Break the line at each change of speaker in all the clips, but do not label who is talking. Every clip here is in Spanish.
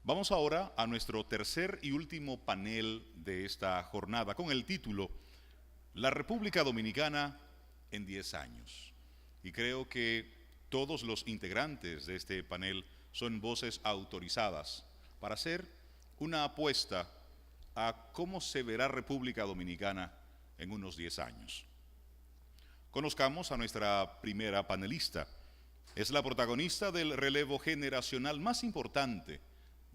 Vamos ahora a nuestro tercer y último panel de esta jornada con el título La República Dominicana en 10 años. Y creo que todos los integrantes de este panel son voces autorizadas para hacer una apuesta a cómo se verá República Dominicana en unos 10 años. Conozcamos a nuestra primera panelista. Es la protagonista del relevo generacional más importante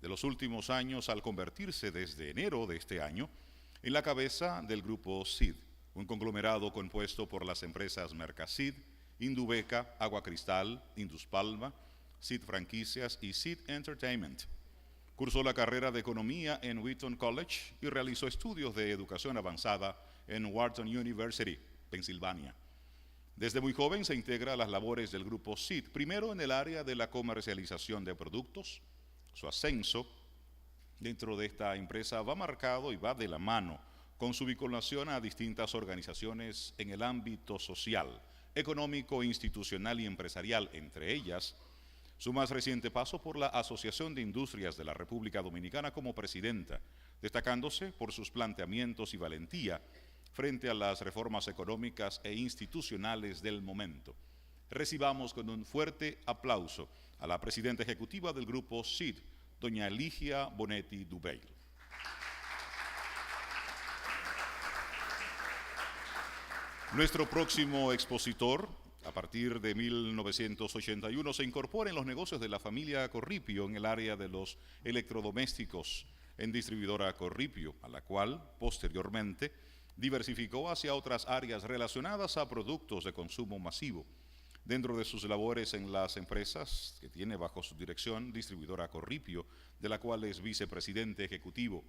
de los últimos años al convertirse desde enero de este año en la cabeza del grupo CID, un conglomerado compuesto por las empresas Mercasid, Indubeca, Agua Cristal, Induspalma, CID Franquicias y CID Entertainment. Cursó la carrera de Economía en Wheaton College y realizó estudios de educación avanzada en Wharton University, Pensilvania. Desde muy joven se integra a las labores del grupo CID, primero en el área de la comercialización de productos. Su ascenso dentro de esta empresa va marcado y va de la mano con su vinculación a distintas organizaciones en el ámbito social, económico, institucional y empresarial, entre ellas su más reciente paso por la Asociación de Industrias de la República Dominicana como presidenta, destacándose por sus planteamientos y valentía frente a las reformas económicas e institucionales del momento. Recibamos con un fuerte aplauso a la presidenta ejecutiva del grupo CID, doña Ligia Bonetti Dubeil. Nuestro próximo expositor, a partir de 1981, se incorpora en los negocios de la familia Corripio en el área de los electrodomésticos en distribuidora Corripio, a la cual posteriormente diversificó hacia otras áreas relacionadas a productos de consumo masivo. Dentro de sus labores en las empresas que tiene bajo su dirección, distribuidora Corripio, de la cual es vicepresidente ejecutivo,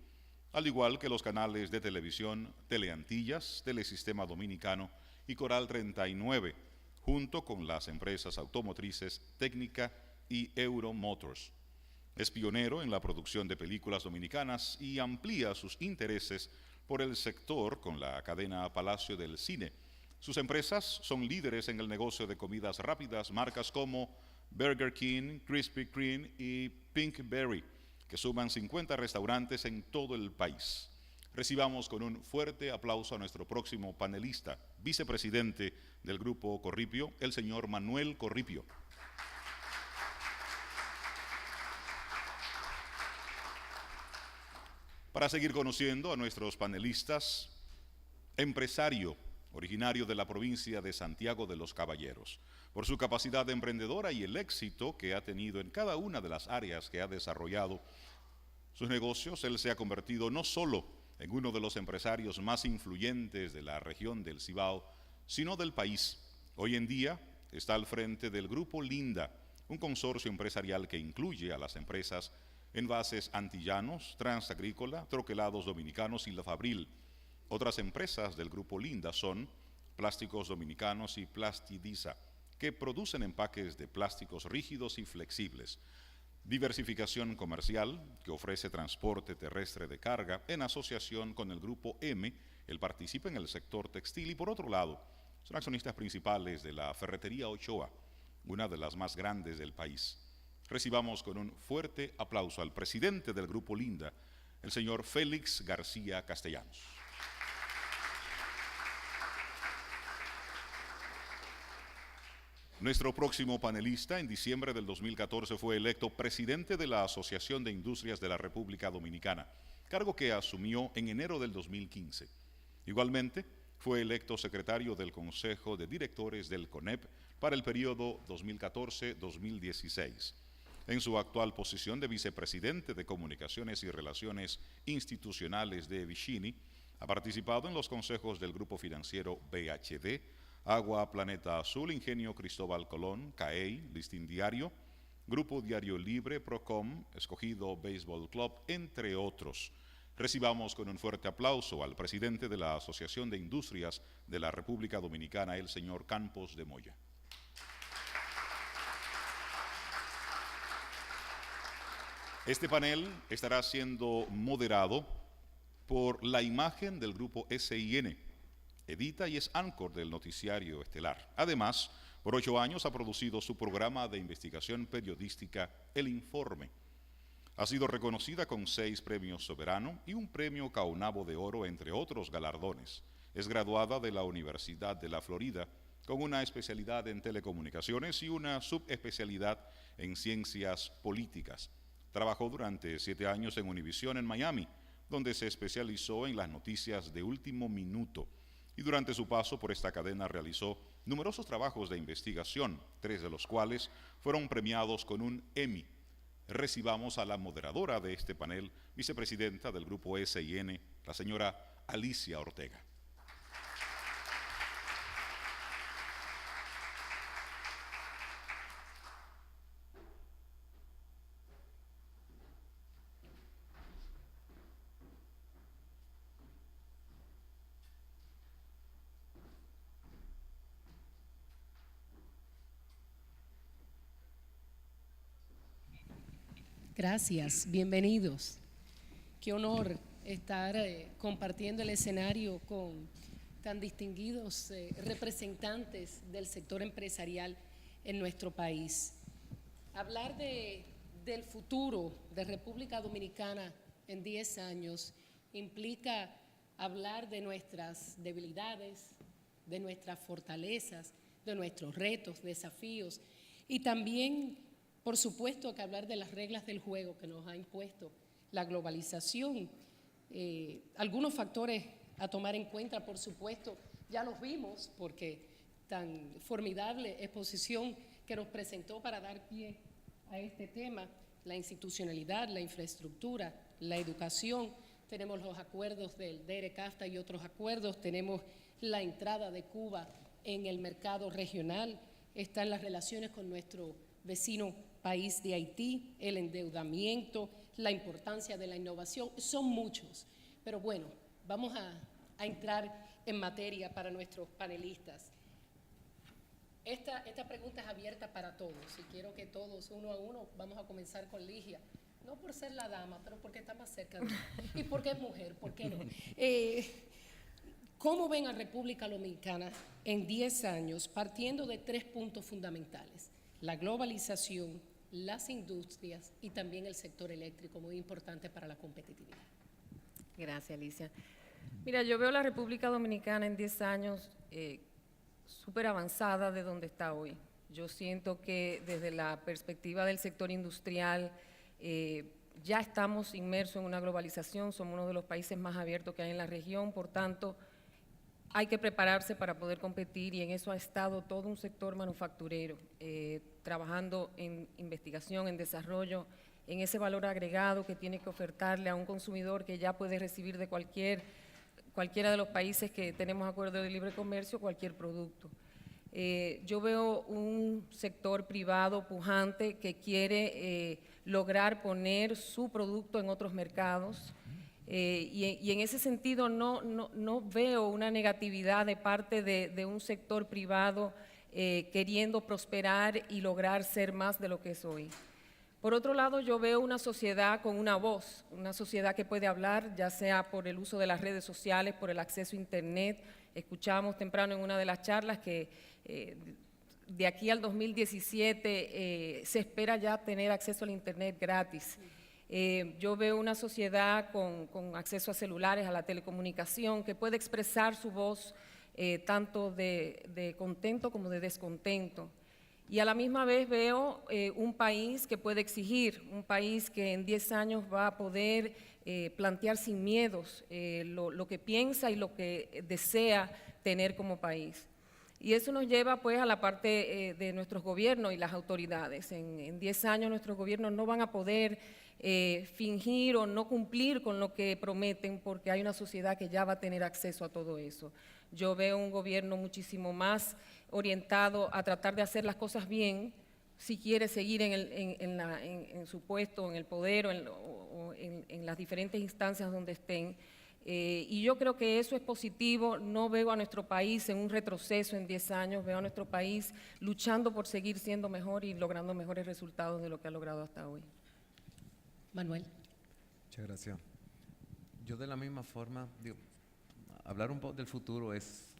al igual que los canales de televisión Teleantillas, Telesistema Dominicano y Coral 39, junto con las empresas automotrices Técnica y Euromotors. Es pionero en la producción de películas dominicanas y amplía sus intereses por el sector con la cadena Palacio del Cine. Sus empresas son líderes en el negocio de comidas rápidas, marcas como Burger King, Krispy Kreme y Pinkberry, que suman 50 restaurantes en todo el país. Recibamos con un fuerte aplauso a nuestro próximo panelista, vicepresidente del Grupo Corripio, el señor Manuel Corripio. Para seguir conociendo a nuestros panelistas, empresario, originario de la provincia de Santiago de los Caballeros, por su capacidad emprendedora y el éxito que ha tenido en cada una de las áreas que ha desarrollado sus negocios, él se ha convertido no solo en uno de los empresarios más influyentes de la región del Cibao, sino del país. Hoy en día está al frente del Grupo Linda, un consorcio empresarial que incluye a las empresas Envases Antillanos, Transagrícola, Troquelados Dominicanos y La Fabril. Otras empresas del Grupo Linda son Plásticos Dominicanos y Plastidisa, que producen empaques de plásticos rígidos y flexibles. Diversificación Comercial, que ofrece transporte terrestre de carga en asociación con el Grupo M. Él participa en el sector textil y, por otro lado, son accionistas principales de la Ferretería Ochoa, una de las más grandes del país. Recibamos con un fuerte aplauso al presidente del Grupo Linda, el señor Félix García Castellanos. Nuestro próximo panelista en diciembre del 2014 fue electo presidente de la Asociación de Industrias de la República Dominicana, cargo que asumió en enero del 2015. Igualmente, fue electo secretario del Consejo de Directores del CONEP para el periodo 2014-2016. En su actual posición de vicepresidente de Comunicaciones y Relaciones Institucionales de Vicini, ha participado en los consejos del Grupo Financiero BHD, Agua Planeta Azul, Ingenio Cristóbal Colón, CAEI, Listín Diario, Grupo Diario Libre, Procom, Escogido Béisbol Club, entre otros. Recibamos con un fuerte aplauso al presidente de la Asociación de Industrias de la República Dominicana, el señor Campos de Moya. Este panel estará siendo moderado por la imagen del Grupo SIN. Edita y es anchor del noticiario estelar. Además, por 8 años ha producido su programa de investigación periodística El Informe. Ha sido reconocida con 6 premios Soberano y un premio Caonabo de Oro, entre otros galardones. Es graduada de la Universidad de la Florida con una especialidad en telecomunicaciones y una subespecialidad en ciencias políticas. Trabajó durante 7 años en Univision en Miami, donde se especializó en las noticias de último minuto. Y durante su paso por esta cadena realizó numerosos trabajos de investigación, 3 de los cuales fueron premiados con un Emmy. Recibamos a la moderadora de este panel, vicepresidenta del Grupo SIN, la señora Alicia Ortega.
Gracias, bienvenidos. Qué honor estar compartiendo el escenario con tan distinguidos representantes del sector empresarial en nuestro país. Hablar del futuro de República Dominicana en 10 años implica hablar de nuestras debilidades, de nuestras fortalezas, de nuestros retos, desafíos y también, por supuesto, que hablar de las reglas del juego que nos ha impuesto la globalización. Algunos factores a tomar en cuenta, por supuesto, ya los vimos porque tan formidable exposición que nos presentó para dar pie a este tema, la institucionalidad, la infraestructura, la educación, tenemos los acuerdos del DERE-CAFTA y otros acuerdos, tenemos la entrada de Cuba en el mercado regional, están las relaciones con nuestro vecino país de Haití, el endeudamiento, la importancia de la innovación, son muchos. Pero bueno, vamos a entrar en materia para nuestros panelistas. Esta pregunta es abierta para todos y quiero que todos, uno a uno, vamos a comenzar con Ligia. No por ser la dama, pero porque está más cerca de mí. Y porque es mujer, ¿por qué no? ¿Cómo ven a República Dominicana en 10 años partiendo de 3 puntos fundamentales? La globalización, las industrias y también el sector eléctrico, muy importante para la competitividad.
Gracias, Alicia. Mira, yo veo la República Dominicana en 10 años súper avanzada de donde está hoy. Yo siento que desde la perspectiva del sector industrial ya estamos inmersos en una globalización, somos uno de los países más abiertos que hay en la región, por tanto, hay que prepararse para poder competir y en eso ha estado todo un sector manufacturero, trabajando en investigación, en desarrollo, en ese valor agregado que tiene que ofertarle a un consumidor que ya puede recibir de cualquiera de los países que tenemos acuerdo de libre comercio, cualquier producto. Yo veo un sector privado pujante que quiere lograr poner su producto en otros mercados, y en ese sentido no veo una negatividad de parte de un sector privado queriendo prosperar y lograr ser más de lo que es hoy. Por otro lado, yo veo una sociedad con una voz, una sociedad que puede hablar, ya sea por el uso de las redes sociales, por el acceso a Internet. Escuchábamos temprano en una de las charlas que de aquí al 2017 se espera ya tener acceso al Internet gratis. Yo veo una sociedad con acceso a celulares, a la telecomunicación, que puede expresar su voz tanto de contento como de descontento. Y a la misma vez veo un país que puede exigir, un país que en 10 años va a poder plantear sin miedos lo que piensa y lo que desea tener como país. Y eso nos lleva pues a la parte de nuestros gobiernos y las autoridades. En 10 años nuestros gobiernos no van a poder fingir o no cumplir con lo que prometen porque hay una sociedad que ya va a tener acceso a todo eso. Yo veo un gobierno muchísimo más orientado a tratar de hacer las cosas bien, si quiere seguir en su puesto, en el poder o en las diferentes instancias donde estén. Y yo creo que eso es positivo. No veo a nuestro país en un retroceso en 10 años, veo a nuestro país luchando por seguir siendo mejor y logrando mejores resultados de lo que ha logrado hasta hoy.
Manuel.
Muchas gracias. Yo de la misma forma, digo, hablar un poco del futuro es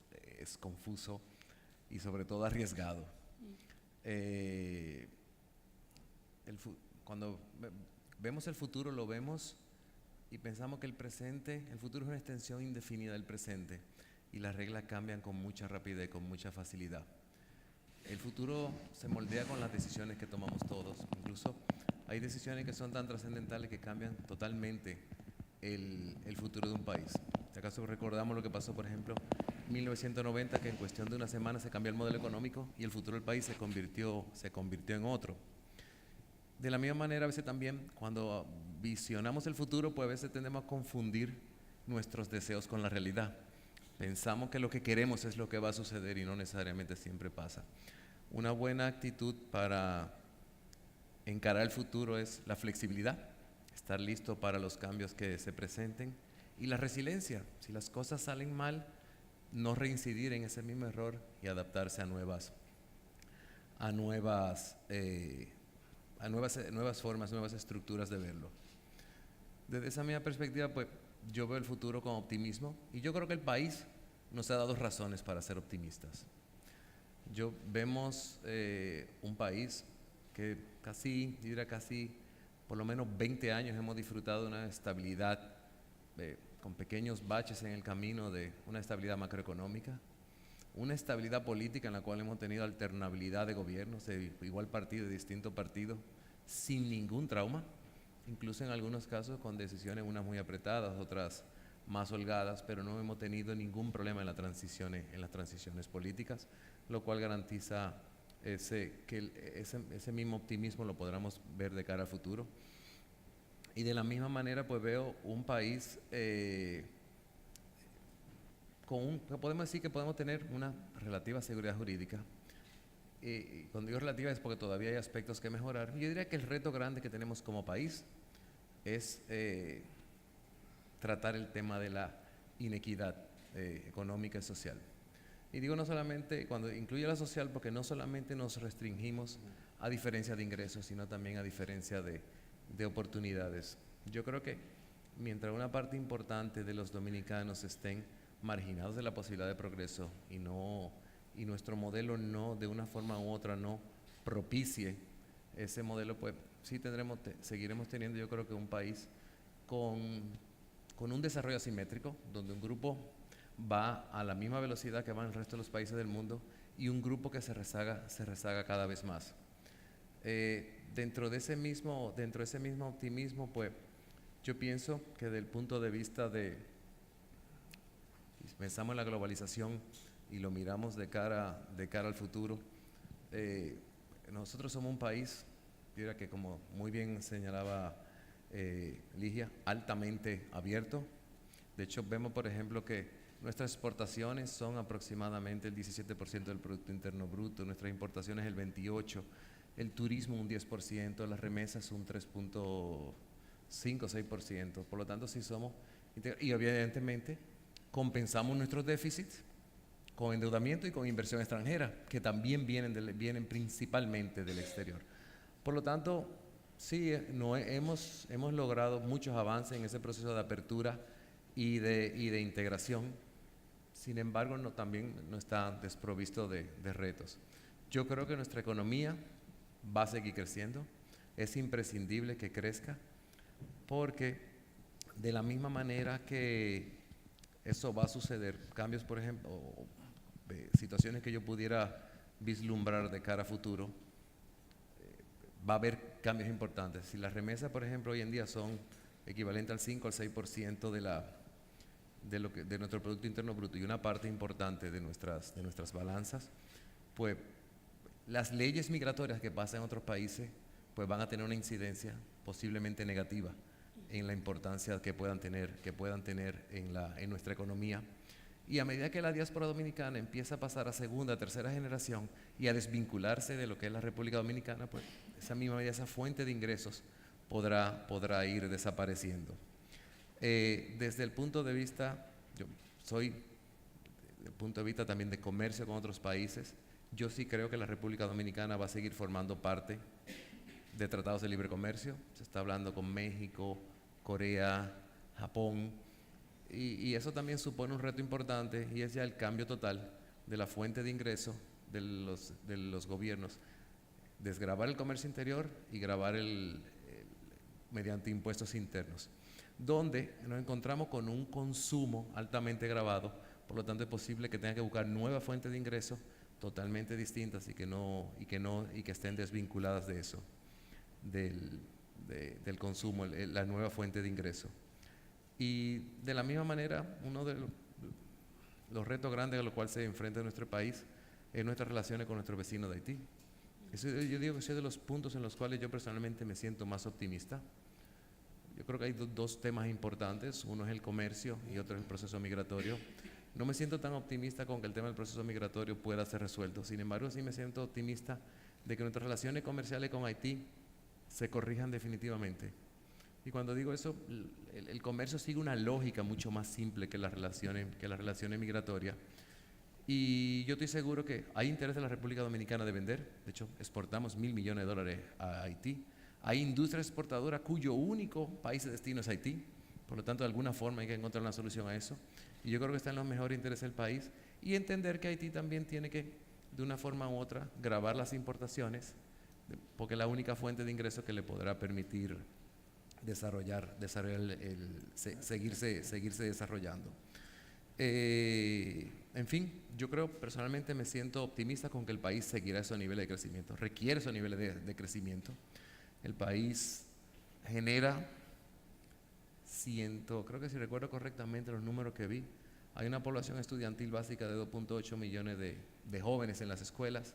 confuso y sobre todo arriesgado. vemos el futuro, lo vemos y pensamos que el futuro es una extensión indefinida del presente y las reglas cambian con mucha rapidez, con mucha facilidad. El futuro se moldea con las decisiones que tomamos todos. Incluso hay decisiones que son tan trascendentales que cambian totalmente el futuro de un país. Si acaso recordamos lo que pasó, por ejemplo, en 1990, que en cuestión de una semana se cambió el modelo económico y el futuro del país se convirtió en otro. De la misma manera, a veces también, cuando visionamos el futuro, pues a veces tendemos a confundir nuestros deseos con la realidad. Pensamos que lo que queremos es lo que va a suceder y no necesariamente siempre pasa. Una buena actitud para encarar el futuro es la flexibilidad, estar listo para los cambios que se presenten, y la resiliencia. Si las cosas salen mal, no reincidir en ese mismo error y adaptarse a nuevas formas, nuevas estructuras de verlo. Desde esa misma perspectiva, pues yo veo el futuro con optimismo y yo creo que el país nos ha dado razones para ser optimistas. Vemos un país que casi por lo menos 20 años hemos disfrutado de una estabilidad con pequeños baches en el camino, de una estabilidad macroeconómica, una estabilidad política en la cual hemos tenido alternabilidad de gobiernos, de igual partido, de distintos partidos, sin ningún trauma, incluso en algunos casos con decisiones, unas muy apretadas, otras más holgadas, pero no hemos tenido ningún problema en las transiciones políticas, lo cual garantiza que ese mismo optimismo lo podamos ver de cara al futuro. Y de la misma manera, pues veo un país podemos decir que podemos tener una relativa seguridad jurídica. Cuando digo relativa es porque todavía hay aspectos que mejorar. Yo diría que el reto grande que tenemos como país es tratar el tema de la inequidad económica y social. Y digo no solamente, cuando incluye la social, porque no solamente nos restringimos a diferencia de ingresos, sino también a diferencia de oportunidades. Yo creo que mientras una parte importante de los dominicanos estén marginados de la posibilidad de progreso y nuestro modelo no, de una forma u otra, no propicie ese modelo, pues sí seguiremos teniendo, yo creo que un país con un desarrollo asimétrico, donde un grupo va a la misma velocidad que van el resto de los países del mundo y un grupo que se rezaga cada vez más. Dentro de ese mismo optimismo, pues yo pienso que desde el punto de vista pensamos en la globalización y lo miramos de cara al futuro, nosotros somos un país, diría que como muy bien señalaba Ligia, altamente abierto. De hecho, vemos por ejemplo que nuestras exportaciones son aproximadamente el 17% del Producto Interno Bruto, nuestras importaciones el 28%, el turismo un 10%, las remesas un 3.5 6%. Por lo tanto, sí somos, y evidentemente compensamos nuestros déficits con endeudamiento y con inversión extranjera, que también vienen principalmente del exterior. Por lo tanto, sí, hemos logrado muchos avances en ese proceso de apertura y de integración. Sin embargo, también no está desprovisto de retos. Yo creo que nuestra economía va a seguir creciendo. Es imprescindible que crezca porque de la misma manera que eso va a suceder, cambios, por ejemplo, situaciones que yo pudiera vislumbrar de cara a futuro, va a haber cambios importantes. Si las remesas, por ejemplo, hoy en día son equivalentes al 5 al 6% de nuestro Producto Interno Bruto y una parte importante de nuestras balanzas, pues las leyes migratorias que pasan en otros países pues van a tener una incidencia posiblemente negativa en la importancia que puedan tener en nuestra economía. Y a medida que la diáspora dominicana empieza a pasar a segunda, tercera generación y a desvincularse de lo que es la República Dominicana, pues esa fuente de ingresos podrá ir desapareciendo. Desde el punto de vista, también de comercio con otros países, yo sí creo que la República Dominicana va a seguir formando parte de tratados de libre comercio. Se está hablando con México, Corea, Japón, y eso también supone un reto importante, y es ya el cambio total de la fuente de ingreso de los gobiernos, desgravar el comercio interior y gravar mediante impuestos internos, donde nos encontramos con un consumo altamente gravado, por lo tanto es posible que tenga que buscar nuevas fuentes de ingresos totalmente distintas y que estén desvinculadas de eso, del consumo, la nueva fuente de ingreso. Y de la misma manera, uno de los retos grandes a los cuales se enfrenta nuestro país es nuestras relaciones con nuestros vecinos de Haití. Yo digo que ese es de los puntos en los cuales yo personalmente me siento más optimista. Yo creo que hay dos temas importantes, uno es el comercio y otro es el proceso migratorio. No me siento tan optimista con que el tema del proceso migratorio pueda ser resuelto, sin embargo sí me siento optimista de que nuestras relaciones comerciales con Haití se corrijan definitivamente. Y cuando digo eso, el comercio sigue una lógica mucho más simple que las relaciones migratorias. Y yo estoy seguro que hay interés de la República Dominicana de vender. De hecho, exportamos $1.000 millones a Haití. Hay industria exportadora cuyo único país de destino es Haití. Por lo tanto, de alguna forma hay que encontrar una solución a eso. Y yo creo que está en los mejores intereses del país. Y entender que Haití también tiene que, de una forma u otra, gravar las importaciones, porque es la única fuente de ingresos que le podrá permitir seguirse desarrollando. En fin, yo creo, personalmente me siento optimista con que el país seguirá esos niveles de crecimiento, requiere esos niveles de crecimiento. El país genera, creo que si recuerdo correctamente los números que vi, hay una población estudiantil básica de 2.8 millones de jóvenes en las escuelas,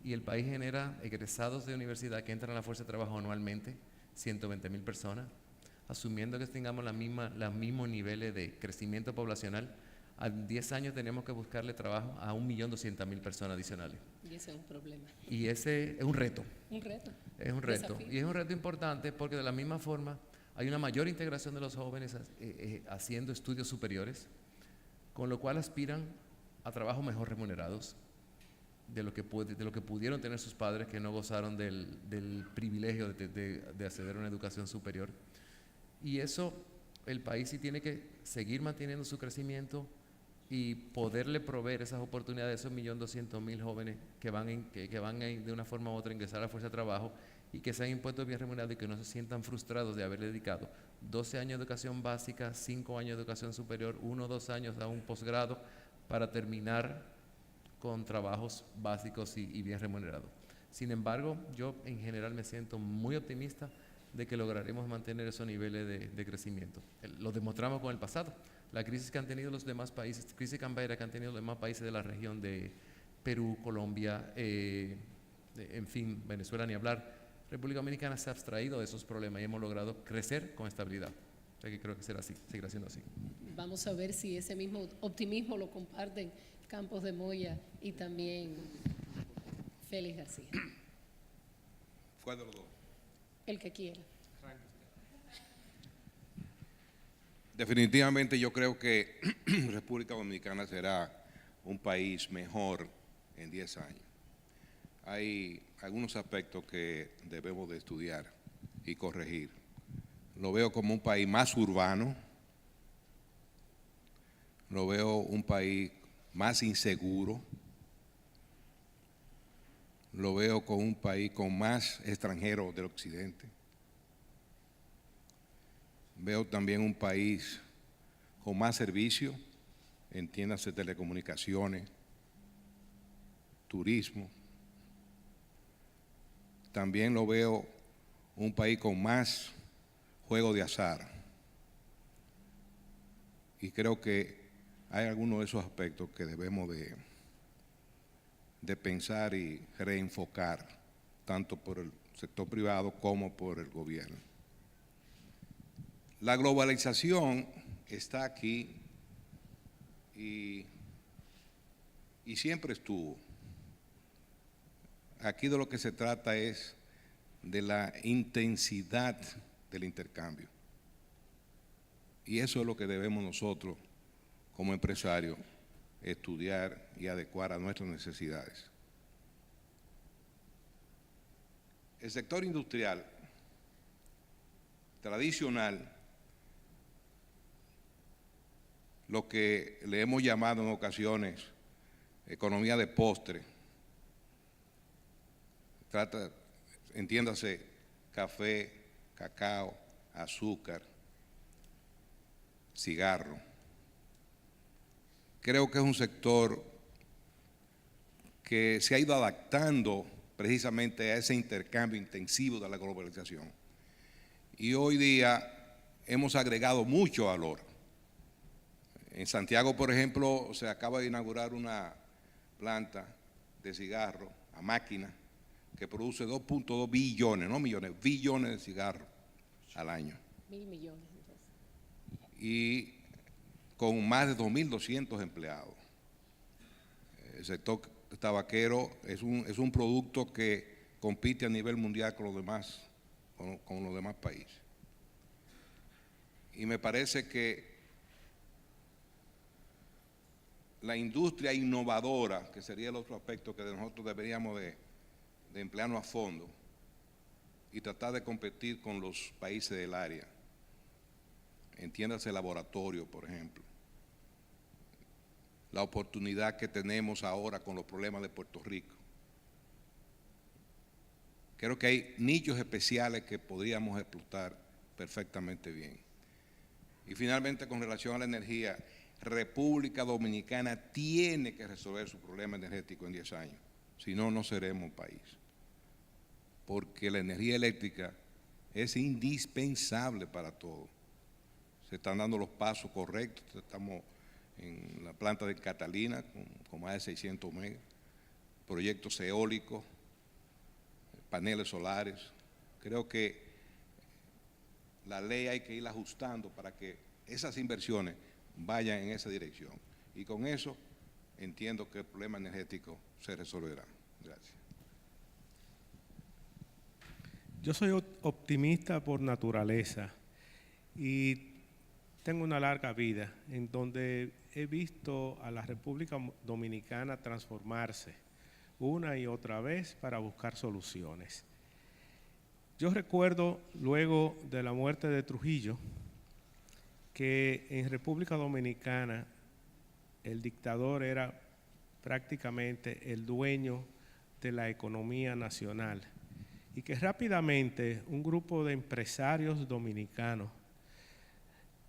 y el país genera egresados de universidad que entran a la fuerza de trabajo anualmente, 120.000 personas, asumiendo que tengamos los mismos niveles de crecimiento poblacional. A 10 años tenemos que buscarle trabajo a 1.200.000 personas adicionales.
Y ese es un problema.
Y ese es un reto.
Un reto.
Es un reto.
Desafío.
Y es un reto importante porque de la misma forma hay una mayor integración de los jóvenes haciendo estudios superiores, con lo cual aspiran a trabajos mejor remunerados de lo que pudieron tener sus padres que no gozaron del privilegio de acceder a una educación superior. Y eso, el país sí tiene que seguir manteniendo su crecimiento y poderle proveer esas oportunidades a esos 1.200.000 jóvenes que van de una forma u otra a ingresar a la fuerza de trabajo y que sean impuestos bien remunerados y que no se sientan frustrados de haber dedicado 12 años de educación básica, 5 años de educación superior, 1 o 2 años a un posgrado para terminar con trabajos básicos y bien remunerados. Sin embargo, yo en general me siento muy optimista de que lograremos mantener esos niveles de crecimiento. Lo demostramos con el pasado. La crisis que han tenido los demás países, crisis cambiaria que han tenido los demás países de la región de Perú, Colombia, en fin, Venezuela ni hablar, República Dominicana se ha abstraído de esos problemas y hemos logrado crecer con estabilidad. O sea que creo que será así, seguirá siendo así.
Vamos a ver si ese mismo optimismo lo comparten Campos de Moya y también Félix García.
¿Cuál de los dos?
El que quiera.
Definitivamente yo creo que República Dominicana será un país mejor en 10 años. Hay algunos aspectos que debemos de estudiar y corregir. Lo veo como un país más urbano, lo veo un país más inseguro, lo veo como un país con más extranjeros del occidente. Veo también un país con más servicios, entiéndase telecomunicaciones, turismo. También lo veo un país con más juego de azar. Y creo que hay algunos de esos aspectos que debemos de pensar y reenfocar, tanto por el sector privado como por el gobierno. La globalización está aquí y siempre estuvo. Aquí de lo que se trata es de la intensidad del intercambio. Y eso es lo que debemos nosotros, como empresarios, estudiar y adecuar a nuestras necesidades. El sector industrial tradicional, lo que le hemos llamado en ocasiones economía de postre, entiéndase café, cacao, azúcar, cigarro. Creo que es un sector que se ha ido adaptando precisamente a ese intercambio intensivo de la globalización. Y hoy día hemos agregado mucho valor. En Santiago, por ejemplo, se acaba de inaugurar una planta de cigarro a máquina que produce 2.2 billones, no millones, billones de cigarros al año.
1.000 millones.
Y con más de 2.200 empleados. El sector tabaquero es un producto que compite a nivel mundial con los demás países. Y me parece que la industria innovadora, que sería el otro aspecto que nosotros deberíamos de emplearnos a fondo y tratar de competir con los países del área, entiéndase laboratorio, por ejemplo, la oportunidad que tenemos ahora con los problemas de Puerto Rico. Creo que hay nichos especiales que podríamos explotar perfectamente bien. Y finalmente, con relación a la energía, República Dominicana tiene que resolver su problema energético en 10 años, si no, no seremos un país. Porque la energía eléctrica es indispensable para todo. Se están dando los pasos correctos, estamos en la planta de Catalina con más de 600 megas, proyectos eólicos, paneles solares. Creo que la ley hay que ir ajustando para que esas inversiones vayan en esa dirección. Y con eso entiendo que el problema energético se resolverá. Gracias.
Yo soy optimista por naturaleza y tengo una larga vida en donde he visto a la República Dominicana transformarse una y otra vez para buscar soluciones. Yo recuerdo luego de la muerte de Trujillo que en República Dominicana el dictador era prácticamente el dueño de la economía nacional y que rápidamente un grupo de empresarios dominicanos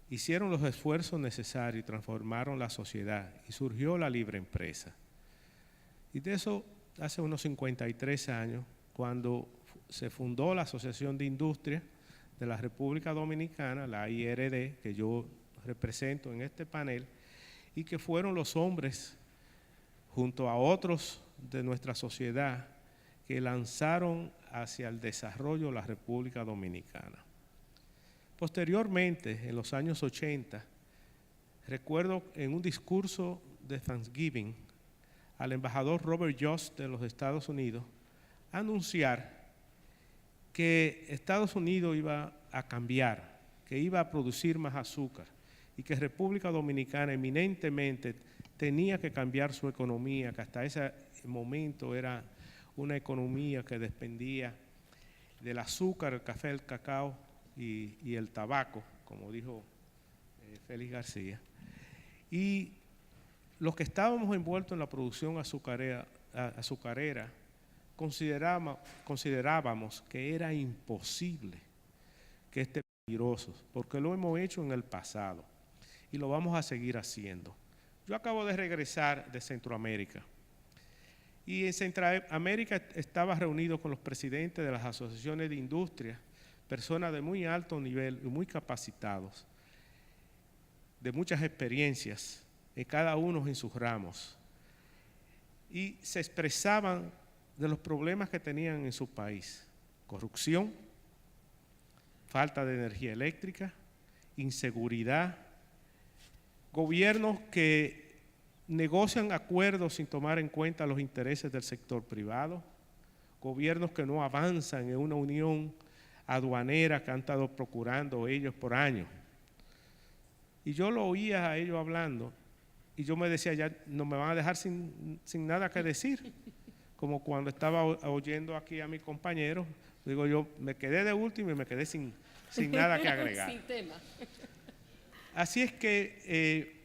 hicieron los esfuerzos necesarios y transformaron la sociedad y surgió la libre empresa. Y de eso hace unos 53 años, cuando se fundó la Asociación de Industria de la República Dominicana, la IRD, que yo represento en este panel, y que fueron los hombres, junto a otros de nuestra sociedad, que lanzaron hacia el desarrollo la República Dominicana. Posteriormente, en los años 80, recuerdo en un discurso de Thanksgiving al embajador Robert Yost de los Estados Unidos anunciar que Estados Unidos iba a cambiar, que iba a producir más azúcar y que República Dominicana eminentemente tenía que cambiar su economía, que hasta ese momento era una economía que dependía del azúcar, el café, el cacao y el tabaco, como dijo Félix García. Y los que estábamos envueltos en la producción azucarera considerábamos que era imposible que este peligroso, porque lo hemos hecho en el pasado y lo vamos a seguir haciendo. Yo acabo de regresar de Centroamérica y en Centroamérica estaba reunido con los presidentes de las asociaciones de industria, personas de muy alto nivel y muy capacitados, de muchas experiencias, cada uno en sus ramos, y se expresaban de los problemas que tenían en su país: corrupción, falta de energía eléctrica, inseguridad, gobiernos que negocian acuerdos sin tomar en cuenta los intereses del sector privado, gobiernos que no avanzan en una unión aduanera que han estado procurando ellos por años. Y yo lo oía a ellos hablando y yo me decía, ya no me van a dejar sin nada que decir. Como cuando estaba oyendo aquí a mis compañeros, digo yo, me quedé de último y me quedé sin nada que agregar.
Sin tema.
Así es que,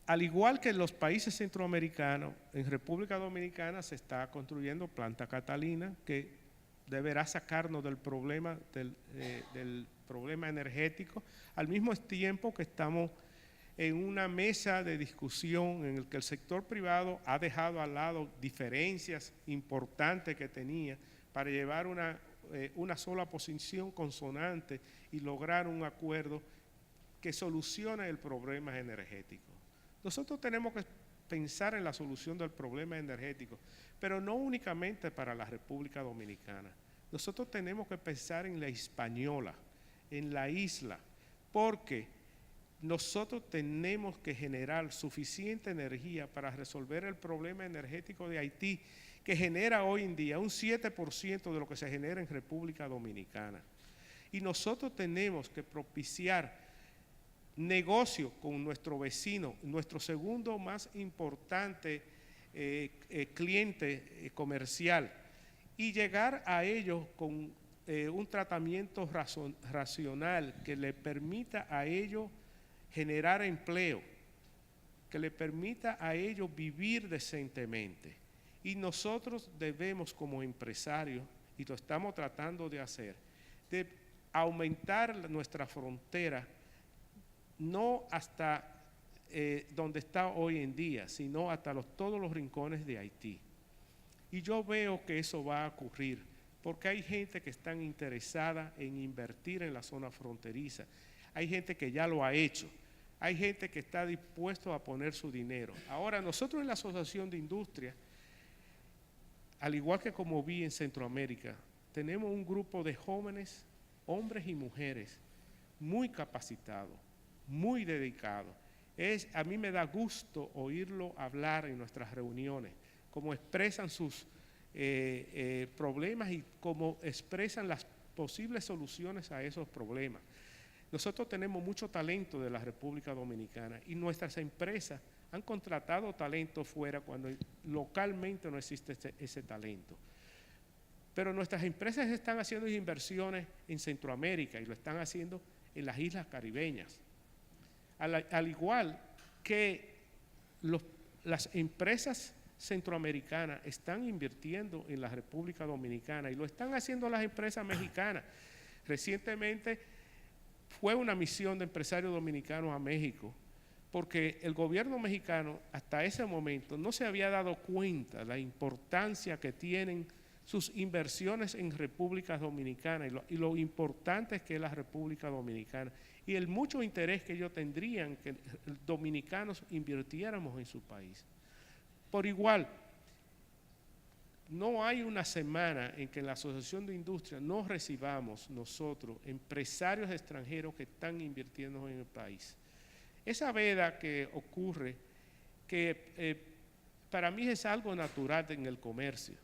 al igual que en los países centroamericanos, en República Dominicana se está construyendo Planta Catalina, que deberá sacarnos del problema del problema energético, al mismo tiempo que estamos en una mesa de discusión en el que el sector privado ha dejado al lado diferencias importantes que tenía para llevar una sola posición consonante y lograr un acuerdo que solucione el problema energético. Nosotros tenemos que pensar en la solución del problema energético, pero no únicamente para la República Dominicana. Nosotros tenemos que pensar en la Hispaniola, en la isla, porque nosotros tenemos que generar suficiente energía para resolver el problema energético de Haití, que genera hoy en día un 7% de lo que se genera en República Dominicana. Y nosotros tenemos que propiciar negocio con nuestro vecino, nuestro segundo más importante cliente comercial, y llegar a ellos con un tratamiento racional que le permita a ellos generar empleo, que le permita a ellos vivir decentemente. Y nosotros debemos como empresarios, y lo estamos tratando de hacer, de aumentar nuestra frontera, no hasta donde está hoy en día, sino hasta todos los rincones de Haití. Y yo veo que eso va a ocurrir, porque hay gente que está interesada en invertir en la zona fronteriza, hay gente que ya lo ha hecho, hay gente que está dispuesto a poner su dinero. Ahora, nosotros en la Asociación de Industria, al igual que como vi en Centroamérica, tenemos un grupo de jóvenes, hombres y mujeres, muy capacitados, muy dedicados. A mí me da gusto oírlo hablar en nuestras reuniones, cómo expresan sus problemas y cómo expresan las posibles soluciones a esos problemas. Nosotros tenemos mucho talento de la República Dominicana y nuestras empresas han contratado talento fuera cuando localmente no existe ese talento. Pero nuestras empresas están haciendo inversiones en Centroamérica y lo están haciendo en las islas caribeñas. Al igual que las empresas centroamericanas están invirtiendo en la República Dominicana y lo están haciendo las empresas mexicanas. Recientemente fue una misión de empresarios dominicanos a México porque el gobierno mexicano hasta ese momento no se había dado cuenta de la importancia que tienen sus inversiones en República Dominicana y lo importante que es la República Dominicana y el mucho interés que ellos tendrían que dominicanos invirtiéramos en su país. Por igual, no hay una semana en que en la Asociación de Industria no recibamos nosotros empresarios extranjeros que están invirtiendo en el país. Esa veda que ocurre, que para mí es algo natural en el comercio.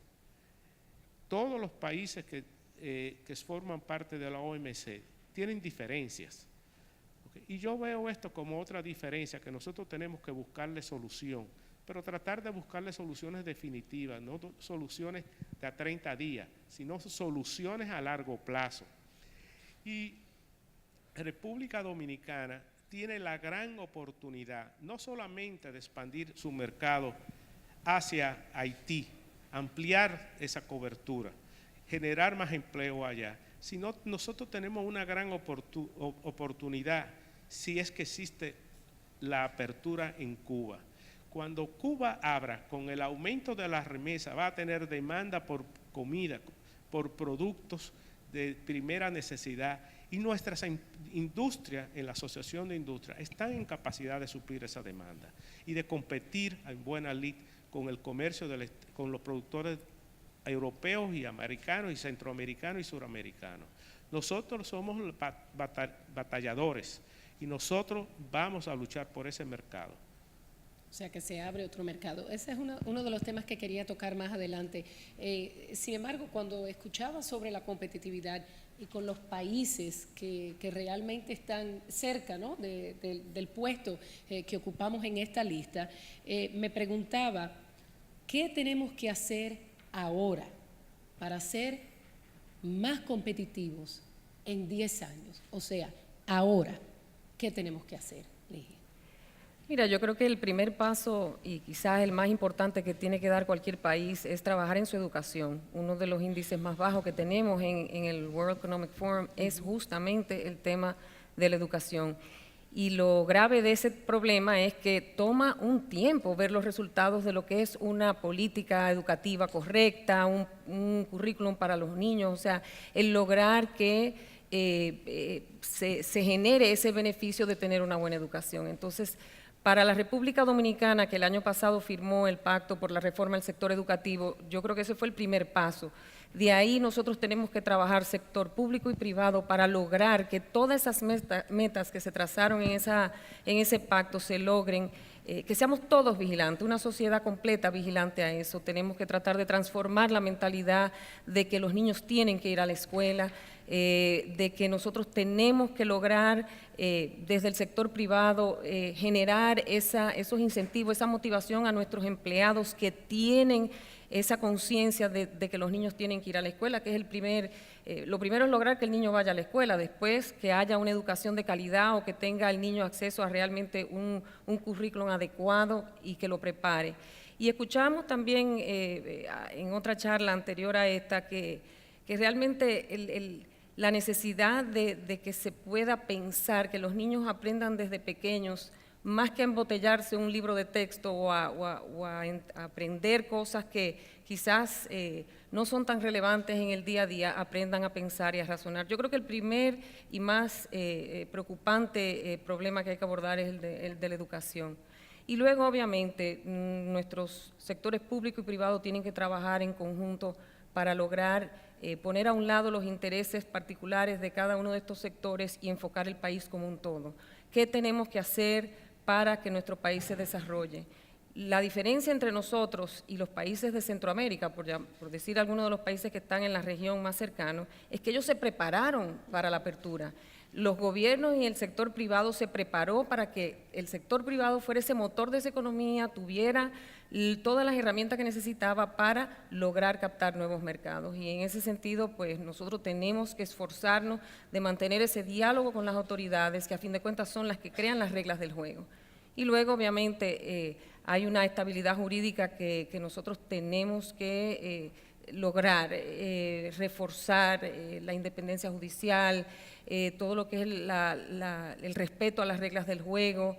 Todos los países que forman parte de la OMC tienen diferencias. ¿Okay? Y yo veo esto como otra diferencia que nosotros tenemos que buscarle solución, pero tratar de buscarle soluciones definitivas, no soluciones de a 30 días, sino soluciones a largo plazo. Y República Dominicana tiene la gran oportunidad no solamente de expandir su mercado hacia Haití, ampliar esa cobertura, generar más empleo allá, sino nosotros tenemos una gran oportunidad si es que existe la apertura en Cuba. Cuando Cuba abra, con el aumento de la remesa, va a tener demanda por comida, por productos de primera necesidad, y nuestras industrias, en la Asociación de Industrias, están en capacidad de suplir esa demanda y de competir en buena lid con el comercio, con los productores europeos y americanos y centroamericanos y suramericanos. Nosotros somos batalladores y nosotros vamos a luchar por ese mercado.
O sea, que se abre otro mercado. Ese es uno de los temas que quería tocar más adelante. Sin embargo, cuando escuchaba sobre la competitividad y con los países que realmente están cerca, ¿no?, del puesto que ocupamos en esta lista, me preguntaba, ¿qué tenemos que hacer ahora para ser más competitivos en 10 años? O sea, ahora, ¿qué tenemos que hacer, Ligia?
Mira, yo creo que el primer paso y quizás el más importante que tiene que dar cualquier país es trabajar en su educación. Uno de los índices más bajos que tenemos en el World Economic Forum es justamente el tema de la educación. Y lo grave de ese problema es que toma un tiempo ver los resultados de lo que es una política educativa correcta, un currículum para los niños, o sea, el lograr que se genere ese beneficio de tener una buena educación. Entonces, para la República Dominicana, que el año pasado firmó el Pacto por la Reforma del Sector Educativo, yo creo que ese fue el primer paso. De ahí nosotros tenemos que trabajar sector público y privado para lograr que todas esas metas que se trazaron en ese pacto se logren, que seamos todos vigilantes, una sociedad completa vigilante a eso. Tenemos que tratar de transformar la mentalidad de que los niños tienen que ir a la escuela, de que nosotros tenemos que lograr desde el sector privado generar esos incentivos, esa motivación a nuestros empleados que tienen esa conciencia de que los niños tienen que ir a la escuela, que es lo primero es lograr que el niño vaya a la escuela, después que haya una educación de calidad o que tenga el niño acceso a realmente un currículum adecuado y que lo prepare. Y escuchamos también en otra charla anterior a esta que realmente la necesidad de que se pueda pensar, que los niños aprendan desde pequeños, más que a embotellarse un libro de texto o a aprender cosas que quizás no son tan relevantes en el día a día, aprendan a pensar y a razonar. Yo creo que el primer y más preocupante problema que hay que abordar es el de la educación. Y luego, obviamente, nuestros sectores público y privado tienen que trabajar en conjunto para lograr poner a un lado los intereses particulares de cada uno de estos sectores y enfocar el país como un todo. ¿Qué tenemos que hacer para que nuestro país se desarrolle? La diferencia entre nosotros y los países de Centroamérica, por decir algunos de los países que están en la región más cercana, es que ellos se prepararon para la apertura. Los gobiernos y el sector privado se preparó para que el sector privado fuera ese motor de esa economía, tuviera todas las herramientas que necesitaba para lograr captar nuevos mercados. Y en ese sentido, pues nosotros tenemos que esforzarnos de mantener ese diálogo con las autoridades, que a fin de cuentas son las que crean las reglas del juego. Y luego, obviamente, hay una estabilidad jurídica que nosotros tenemos que lograr, reforzar la independencia judicial, todo lo que es el respeto a las reglas del juego.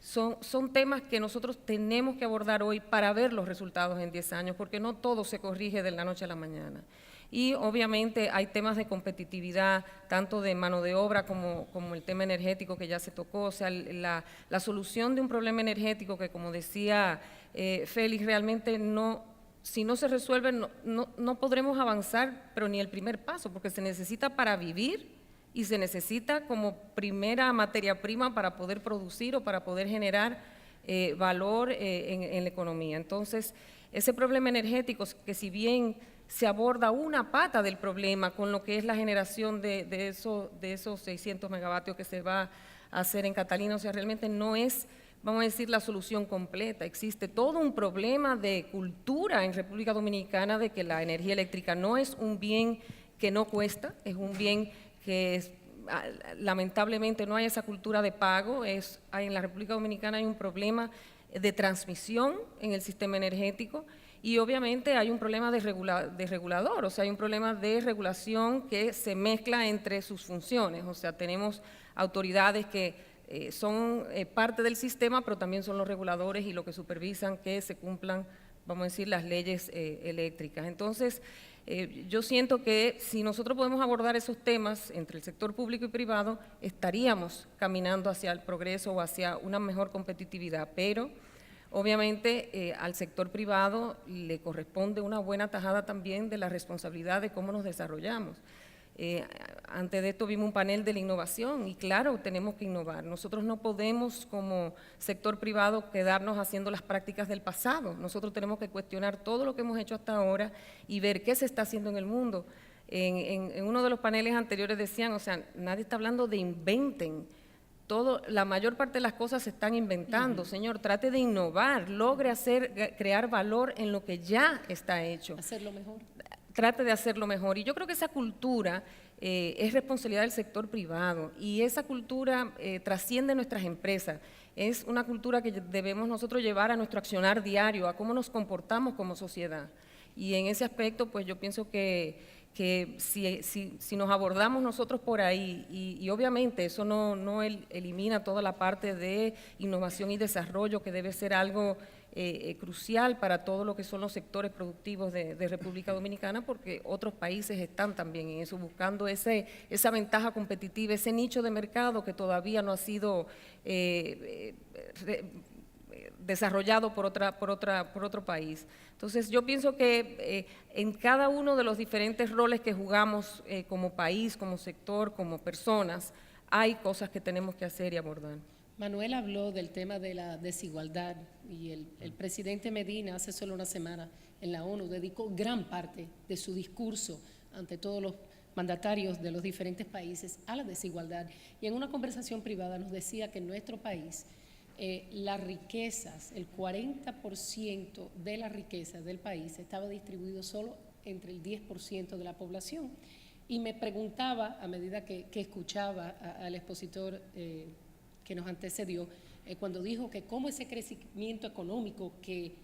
Son temas que nosotros tenemos que abordar hoy para ver los resultados en 10 años, porque no todo se corrige de la noche a la mañana. Y obviamente hay temas de competitividad, tanto de mano de obra como el tema energético que ya se tocó, o sea, la solución de un problema energético que, como decía Félix, realmente si no se resuelve no podremos avanzar, pero ni el primer paso, porque se necesita para vivir y se necesita como primera materia prima para poder producir o para poder generar valor en la economía. Entonces, ese problema energético, que si bien se aborda una pata del problema con lo que es la generación de esos 600 megavatios que se va a hacer en Catalina, o sea, realmente no es, vamos a decir, la solución completa. Existe todo un problema de cultura en República Dominicana de que la energía eléctrica no es un bien que no cuesta, es un bien que lamentablemente no hay esa cultura de pago. En la República Dominicana hay un problema de transmisión en el sistema energético y obviamente hay un problema de regulador, o sea, hay un problema de regulación que se mezcla entre sus funciones, o sea, tenemos autoridades que son parte del sistema, pero también son los reguladores y los que supervisan que se cumplan, vamos a decir, las leyes eléctricas. Entonces, yo siento que si nosotros podemos abordar esos temas entre el sector público y privado, estaríamos caminando hacia el progreso o hacia una mejor competitividad, pero obviamente al sector privado le corresponde una buena tajada también de la responsabilidad de cómo nos desarrollamos. Antes de esto vimos un panel de la innovación y claro, tenemos que innovar. Nosotros no podemos como sector privado quedarnos haciendo las prácticas del pasado. Nosotros tenemos que cuestionar todo lo que hemos hecho hasta ahora y ver qué se está haciendo en el mundo. En uno de los paneles anteriores decían, o sea, nadie está hablando de inventen. La mayor parte de las cosas se están inventando. Señor, trate de innovar, logre crear valor en lo que ya está hecho.
Hacerlo mejor.
Trate de hacerlo mejor. Y yo creo que esa cultura es responsabilidad del sector privado y esa cultura trasciende nuestras empresas. Es una cultura que debemos nosotros llevar a nuestro accionar diario, a cómo nos comportamos como sociedad. Y en ese aspecto, pues yo pienso que si nos abordamos nosotros por ahí, y obviamente eso no elimina toda la parte de innovación y desarrollo, que debe ser algo crucial para todo lo que son los sectores productivos de República Dominicana, porque otros países están también en eso, buscando esa ventaja competitiva, ese nicho de mercado que todavía no ha sido desarrollado por otro país. Entonces, yo pienso que en cada uno de los diferentes roles que jugamos como país, como sector, como personas, hay cosas que tenemos que hacer y abordar.
Manuel habló del tema de la desigualdad y el presidente Medina hace solo una semana en la ONU dedicó gran parte de su discurso ante todos los mandatarios de los diferentes países a la desigualdad. Y en una conversación privada nos decía que en nuestro país las riquezas, el 40% de las riquezas del país estaba distribuido solo entre el 10% de la población. Y me preguntaba, a medida que escuchaba al expositor que nos antecedió, cuando dijo que cómo ese crecimiento económico que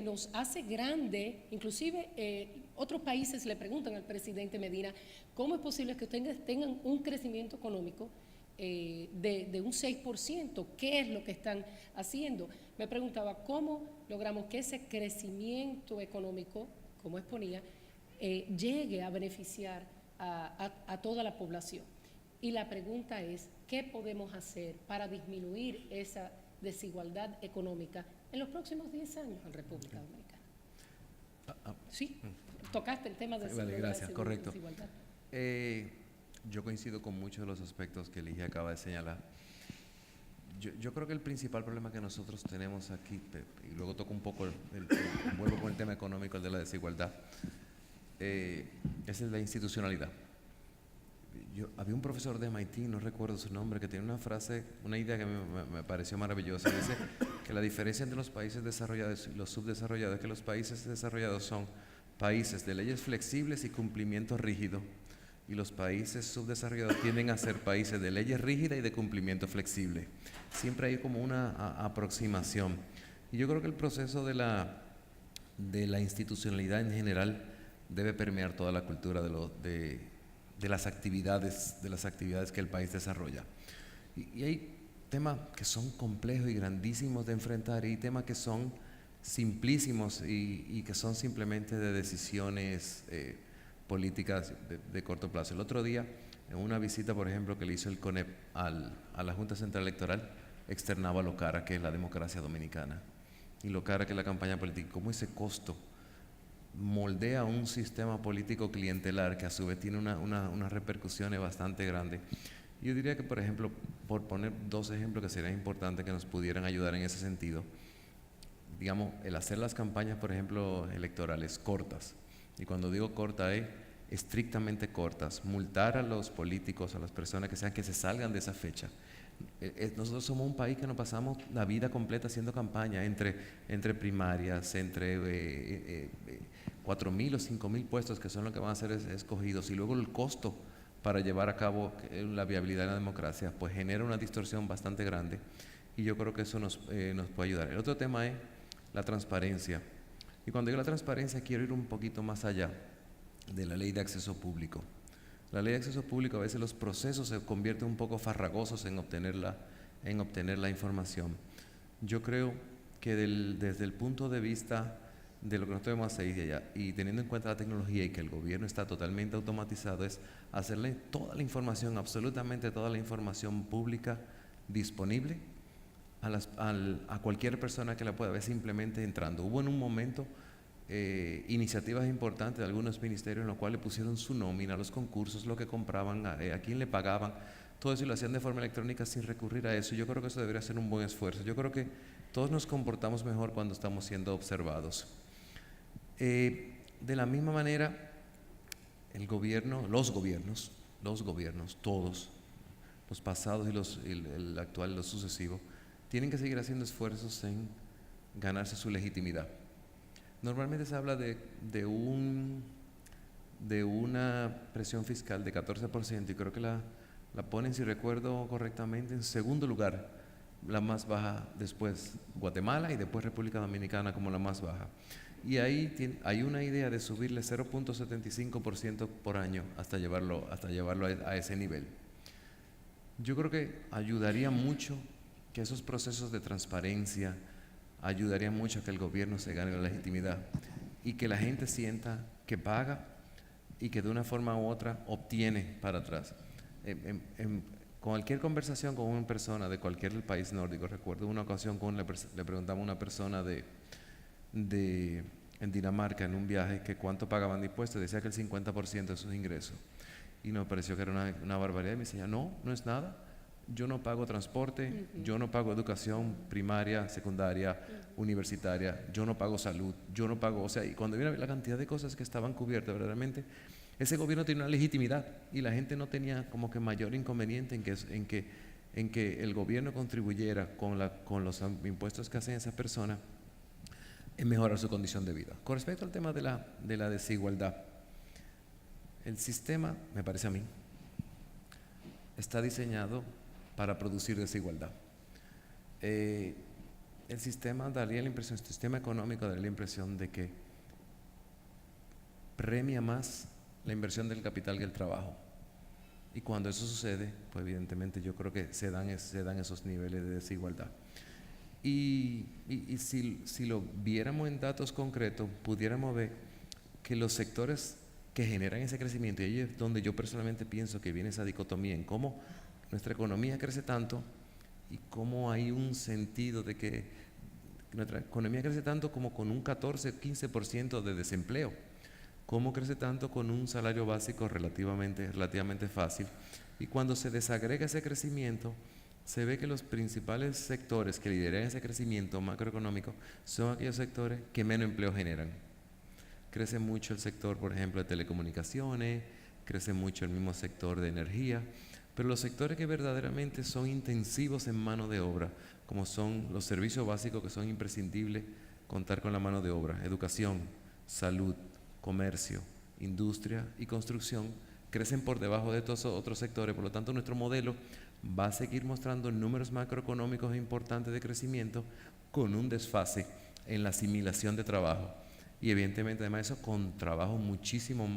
nos hace grande, inclusive otros países le preguntan al presidente Medina, ¿cómo es posible que ustedes tengan un crecimiento económico de un 6%? ¿Qué es lo que están haciendo? Me preguntaba, ¿cómo logramos que ese crecimiento económico, como exponía, llegue a beneficiar a toda la población? Y la pregunta es, ¿qué podemos hacer para disminuir esa desigualdad económica en los próximos 10 años en República Dominicana? Sí, tocaste el tema de
vale, gracias, correcto.
desigualdad.
Yo coincido con muchos de los aspectos que Ligia acaba de señalar. Yo creo que el principal problema que nosotros tenemos aquí, y luego toco un poco, vuelvo con el tema económico, el de la desigualdad, es la institucionalidad. Había un profesor de MIT, no recuerdo su nombre, que tiene una frase, una idea que me pareció maravillosa. Dice que la diferencia entre los países desarrollados y los subdesarrollados es que los países desarrollados son países de leyes flexibles y cumplimiento rígido, y los países subdesarrollados tienden a ser países de leyes rígidas y de cumplimiento flexible. Siempre hay como una aproximación. Y yo creo que el proceso de la institucionalidad en general debe permear toda la cultura de las actividades que el país desarrolla. Y hay temas que son complejos y grandísimos de enfrentar, y temas que son simplísimos y que son simplemente de decisiones políticas de corto plazo. El otro día, en una visita, por ejemplo, que le hizo el CONEP a la Junta Central Electoral, externaba lo cara que es la democracia dominicana y lo cara que es la campaña política, cómo ese costo moldea un sistema político clientelar que a su vez tiene unas repercusiones bastante grandes. Yo diría que, por ejemplo, por poner dos ejemplos que serían importantes que nos pudieran ayudar en ese sentido, digamos, el hacer las campañas, por ejemplo, electorales cortas, y cuando digo corta es estrictamente cortas, multar a los políticos, a las personas que sean que se salgan de esa fecha. Nosotros somos un país que nos pasamos la vida completa haciendo campaña entre primarias, entre 4.000 o 5.000 puestos que son los que van a ser escogidos, y luego el costo para llevar a cabo la viabilidad de la democracia, pues genera una distorsión bastante grande, y yo creo que eso nos puede ayudar. El otro tema es la transparencia, y cuando digo la transparencia quiero ir un poquito más allá de la ley de acceso público. La ley de acceso público, a veces los procesos se convierten un poco farragosos en obtener la información. Yo creo que desde el punto de vista de lo que nosotros debemos hacer y teniendo en cuenta la tecnología y que el gobierno está totalmente automatizado, es hacerle toda la información, absolutamente toda la información pública disponible a cualquier persona que la pueda ver simplemente entrando. Hubo en un momento iniciativas importantes de algunos ministerios en los cuales pusieron su nómina, los concursos, lo que compraban, a quién le pagaban, todo eso, y lo hacían de forma electrónica sin recurrir a eso. Yo creo que eso debería ser un buen esfuerzo. Yo creo que todos nos comportamos mejor cuando estamos siendo observados. De la misma manera, el gobierno, los gobiernos, todos, los pasados y el actual y los sucesivos, tienen que seguir haciendo esfuerzos en ganarse su legitimidad. Normalmente se habla de de una presión fiscal de 14% y creo que la ponen, si recuerdo correctamente, en segundo lugar, la más baja después Guatemala y después República Dominicana como la más baja. Y ahí hay una idea de subirle 0.75% por año hasta llevarlo a ese nivel. Yo creo que ayudaría mucho que esos procesos de transparencia, ayudaría mucho a que el gobierno se gane la legitimidad y que la gente sienta que paga y que de una forma u otra obtiene para atrás. En cualquier conversación con una persona de cualquier país nórdico, recuerdo una ocasión le preguntaba a una persona en Dinamarca en un viaje que cuánto pagaban de impuestos, decía que el 50% de sus ingresos. Y nos pareció que era una barbaridad y me decía, no es nada, yo no pago transporte, yo no pago educación primaria, secundaria, universitaria, yo no pago salud, yo no pago, o sea, y cuando viene a ver la cantidad de cosas que estaban cubiertas verdaderamente, ese gobierno tiene una legitimidad y la gente no tenía como que mayor inconveniente en que el gobierno contribuyera con los impuestos que hacen esas personas en mejorar su condición de vida. Con respecto al tema de la desigualdad, el sistema, me parece a mí, está diseñado para producir desigualdad. El sistema económico daría la impresión de que premia más la inversión del capital que el trabajo. Y cuando eso sucede, pues evidentemente yo creo que se dan esos niveles de desigualdad. Y si lo viéramos en datos concretos, pudiéramos ver que los sectores que generan ese crecimiento, y ahí es donde yo personalmente pienso que viene esa dicotomía en cómo nuestra economía crece tanto y cómo hay un sentido de que nuestra economía crece tanto como con un 14-15% de desempleo, cómo crece tanto con un salario básico relativamente fácil, y cuando se desagrega ese crecimiento se ve que los principales sectores que lideran ese crecimiento macroeconómico son aquellos sectores que menos empleo generan. Crece mucho el sector, por ejemplo, de telecomunicaciones, crece mucho el mismo sector de energía, pero los sectores que verdaderamente son intensivos en mano de obra, como son los servicios básicos que son imprescindibles contar con la mano de obra, educación, salud, comercio, industria y construcción, crecen por debajo de todos otros sectores. Por lo tanto, nuestro modelo va a seguir mostrando números macroeconómicos importantes de crecimiento con un desfase en la asimilación de trabajo. Y evidentemente además eso con trabajos muchísimo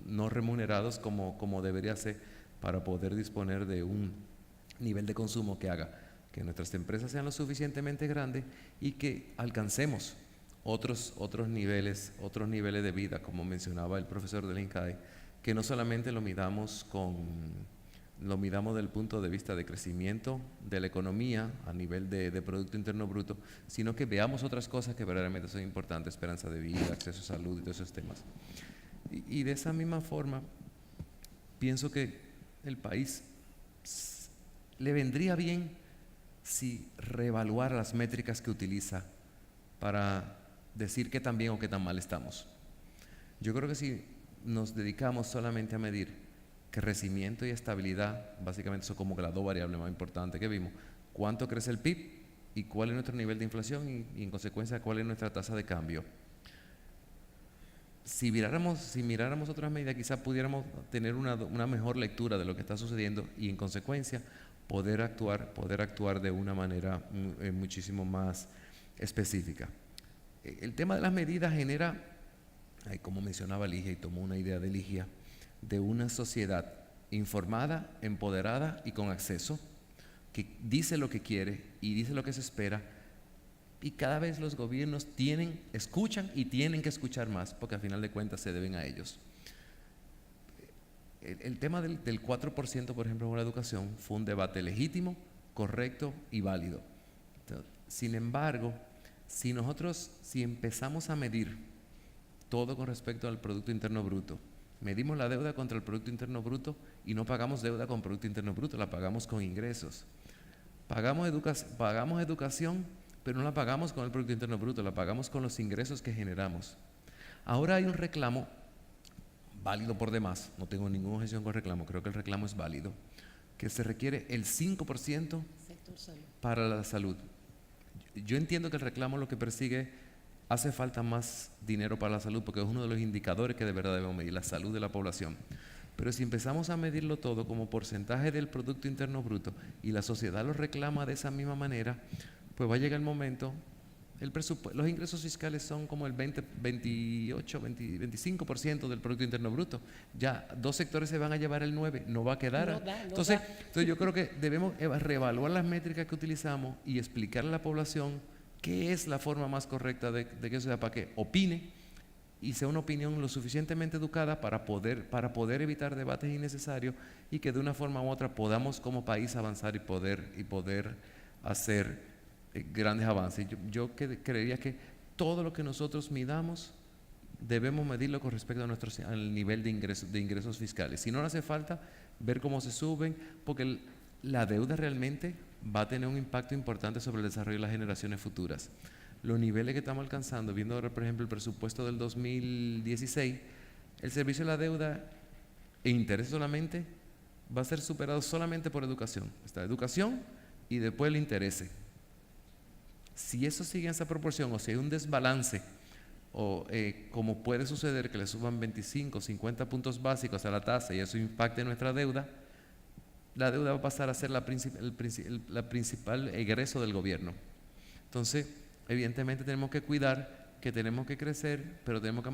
no remunerados como debería ser para poder disponer de un nivel de consumo que haga que nuestras empresas sean lo suficientemente grandes y que alcancemos otros niveles de vida, como mencionaba el profesor del INCAE, que no solamente lo midamos del punto de vista de crecimiento de la economía a nivel de Producto Interno Bruto, sino que veamos otras cosas que verdaderamente son importantes, esperanza de vida, acceso a salud y todos esos temas. Y de esa misma forma, pienso que el país le vendría bien si reevaluara las métricas que utiliza para decir qué tan bien o qué tan mal estamos. Yo creo que si nos dedicamos solamente a medir crecimiento y estabilidad, básicamente son como que las dos variables más importantes que vimos, cuánto crece el PIB y cuál es nuestro nivel de inflación y en consecuencia cuál es nuestra tasa de cambio. Si miráramos otras medidas, quizás pudiéramos tener una mejor lectura de lo que está sucediendo y en consecuencia poder actuar de una manera muchísimo más específica. El tema de las medidas genera, como mencionaba Ligia y tomó una idea de Ligia, de una sociedad informada, empoderada y con acceso, que dice lo que quiere y dice lo que se espera, y cada vez los gobiernos escuchan y tienen que escuchar más, porque al final de cuentas se deben a ellos. El tema del 4%, por ejemplo, en la educación, fue un debate legítimo, correcto y válido. Sin embargo, si empezamos a medir todo con respecto al Producto Interno Bruto, medimos la deuda contra el Producto Interno Bruto y no pagamos deuda con Producto Interno Bruto, la pagamos con ingresos. Pagamos educación, pero no la pagamos con el Producto Interno Bruto, la pagamos con los ingresos que generamos. Ahora hay un reclamo válido por demás, no tengo ninguna objeción con el reclamo, creo que el reclamo es válido, que se requiere el 5% para la salud. Yo entiendo que el reclamo lo que persigue hace falta más dinero para la salud porque es uno de los indicadores que de verdad debemos medir, la salud de la población. Pero si empezamos a medirlo todo como porcentaje del Producto Interno Bruto y la sociedad lo reclama de esa misma manera, pues va a llegar el momento, los ingresos fiscales son como el 25% del Producto Interno Bruto. Ya 2 sectores se van a llevar el 9%, no va a quedar. Entonces yo creo que debemos reevaluar las métricas que utilizamos y explicarle a la población qué es la forma más correcta de que eso sea, para que opine y sea una opinión lo suficientemente educada para poder evitar debates innecesarios y que de una forma u otra podamos como país avanzar y poder hacer grandes avances. Yo creería que todo lo que nosotros midamos debemos medirlo con respecto a al nivel de ingresos fiscales. Si no hace falta ver cómo se suben, porque la deuda realmente va a tener un impacto importante sobre el desarrollo de las generaciones futuras. Los niveles que estamos alcanzando, viendo ahora, por ejemplo, el presupuesto del 2016, el servicio de la deuda e interés solamente va a ser superado solamente por educación. Está educación y después el interés. Si eso sigue en esa proporción o si hay un desbalance, o como puede suceder que le suban 25, 50 puntos básicos a la tasa y eso impacte nuestra deuda, la deuda va a pasar a ser la principal egreso del gobierno. Entonces, evidentemente tenemos que cuidar, que tenemos que crecer, pero tenemos que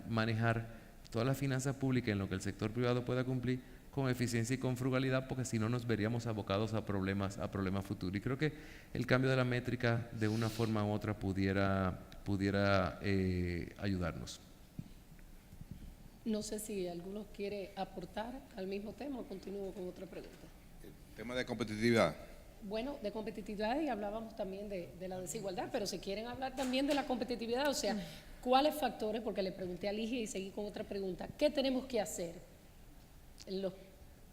manejar todas las finanzas públicas en lo que el sector privado pueda cumplir con eficiencia y con frugalidad, porque si no nos veríamos abocados a problemas futuros. Y creo que el cambio de la métrica de una forma u otra pudiera ayudarnos.
No sé si alguno quiere aportar al mismo tema o continúo con otra pregunta.
El tema de competitividad.
Bueno, de competitividad y hablábamos también de la desigualdad, pero si quieren hablar también de la competitividad, o sea, ¿cuáles factores? Porque le pregunté a Ligia y seguí con otra pregunta. ¿Qué tenemos que hacer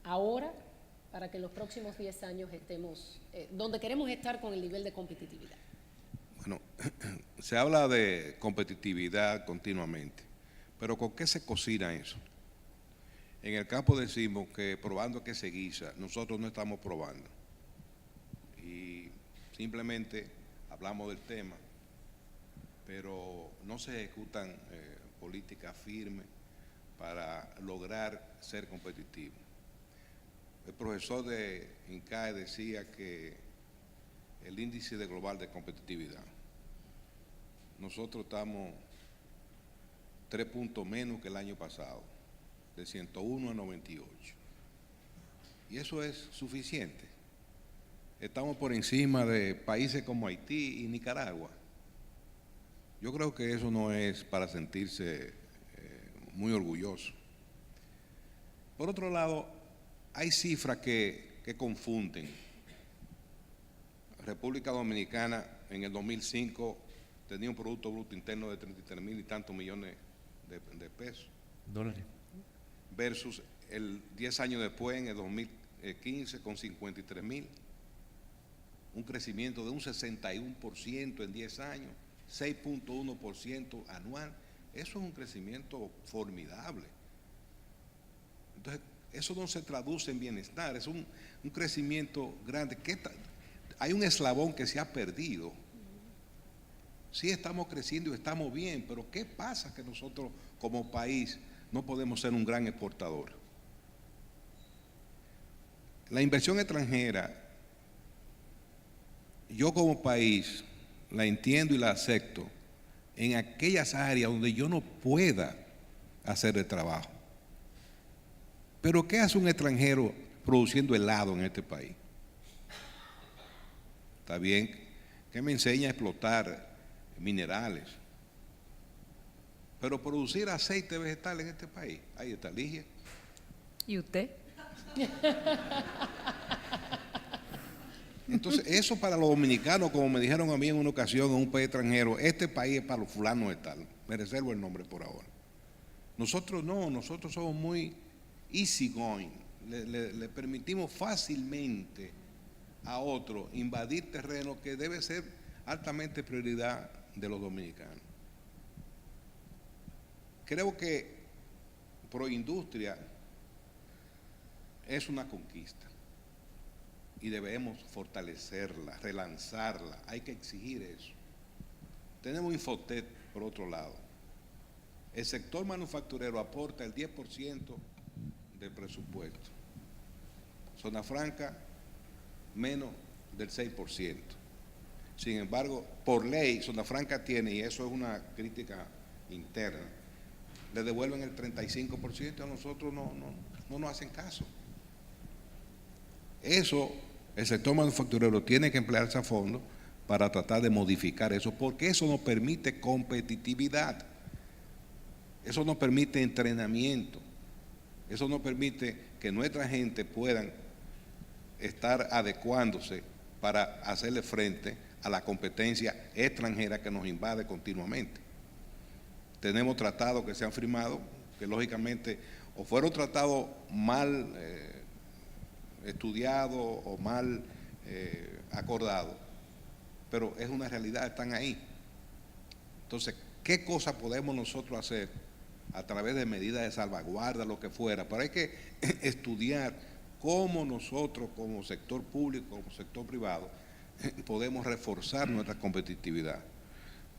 ahora para que en los próximos 10 años estemos donde queremos estar con el nivel de competitividad?
Bueno, se habla de competitividad continuamente, pero ¿con qué se cocina eso? En el campo decimos que probando que se guisa, nosotros no estamos probando. Y simplemente hablamos del tema, pero no se ejecutan políticas firmes para lograr ser competitivos. El profesor de INCAE decía que el índice global de competitividad, nosotros estamos 3 puntos menos que el año pasado, de 101 a 98. Y eso es suficiente. Estamos por encima de países como Haití y Nicaragua. Yo creo que eso no es para sentirse muy orgulloso. Por otro lado, hay cifras que confunden. República Dominicana en el 2005 tenía un Producto Bruto Interno de 33,000 y tantos millones de pesos.
Dólares.
Versus el 10 años después, en el 2015, con 53,000. Un crecimiento de un 61% en 10 años, 6.1% anual. Eso es un crecimiento formidable. Entonces, eso no se traduce en bienestar, es un crecimiento grande. Hay un eslabón que se ha perdido. Sí estamos creciendo y estamos bien, pero ¿qué pasa que nosotros como país no podemos ser un gran exportador? La inversión extranjera, yo como país la entiendo y la acepto en aquellas áreas donde yo no pueda hacer el trabajo. Pero ¿qué hace un extranjero produciendo helado en este país? Está bien que me enseña a explotar minerales, pero producir aceite vegetal en este país, ahí está Ligia.
¿Y usted?
Entonces, eso para los dominicanos, como me dijeron a mí en una ocasión en un país extranjero, este país es para los fulanos de tal. Me reservo el nombre por ahora. Nosotros no, nosotros somos muy easy going. Le permitimos fácilmente a otro invadir terreno que debe ser altamente prioridad de los dominicanos. Creo que Proindustria es una conquista y debemos fortalecerla, relanzarla. Hay que exigir eso. Tenemos Infotec por otro lado. El sector manufacturero aporta el 10% del presupuesto. Zona Franca, menos del 6%. Sin embargo, por ley, Zona Franca tiene, y eso es una crítica interna, le devuelven el 35%, a nosotros no nos hacen caso. Eso, el sector manufacturero tiene que emplearse a fondo para tratar de modificar eso, porque eso nos permite competitividad, eso nos permite entrenamiento, eso nos permite que nuestra gente puedan estar adecuándose para hacerle frente a la competencia extranjera que nos invade continuamente. Tenemos tratados que se han firmado, que lógicamente o fueron tratados mal estudiados o mal acordados, pero es una realidad, están ahí. Entonces, ¿qué cosa podemos nosotros hacer a través de medidas de salvaguarda, lo que fuera? Pero hay que estudiar cómo nosotros, como sector público, como sector privado, podemos reforzar nuestra competitividad.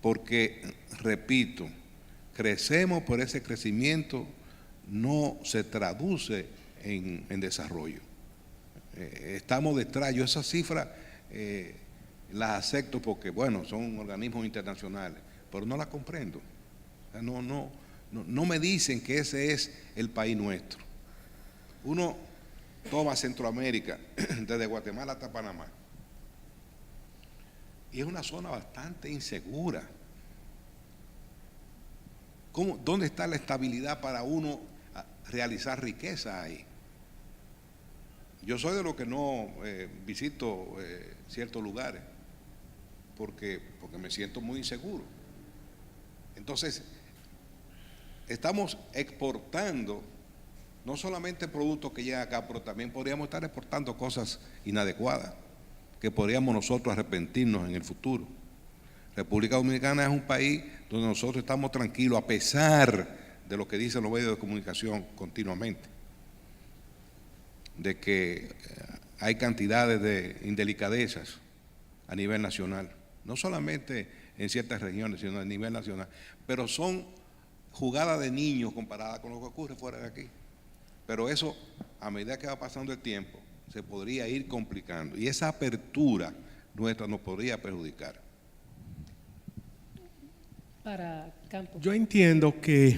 Porque, repito, crecemos, por ese crecimiento no se traduce en desarrollo. Estamos detrás. Yo esas cifras las acepto porque, bueno, son organismos internacionales, pero no las comprendo. O sea, no me dicen que ese es el país nuestro. Uno toma Centroamérica, desde Guatemala hasta Panamá, y es una zona bastante insegura. ¿Dónde está la estabilidad para uno realizar riqueza ahí? Yo soy de los que no visito ciertos lugares porque me siento muy inseguro. Entonces, estamos exportando no solamente productos que llegan acá, pero también podríamos estar exportando cosas inadecuadas que podríamos nosotros arrepentirnos en el futuro. República Dominicana es un país donde nosotros estamos tranquilos a pesar de lo que dicen los medios de comunicación continuamente, de que hay cantidades de indelicadezas a nivel nacional, no solamente en ciertas regiones, sino a nivel nacional, pero son jugadas de niños comparadas con lo que ocurre fuera de aquí. Pero eso, a medida que va pasando el tiempo, se podría ir complicando, y esa apertura nuestra nos podría perjudicar.
Para Campos.
Yo entiendo que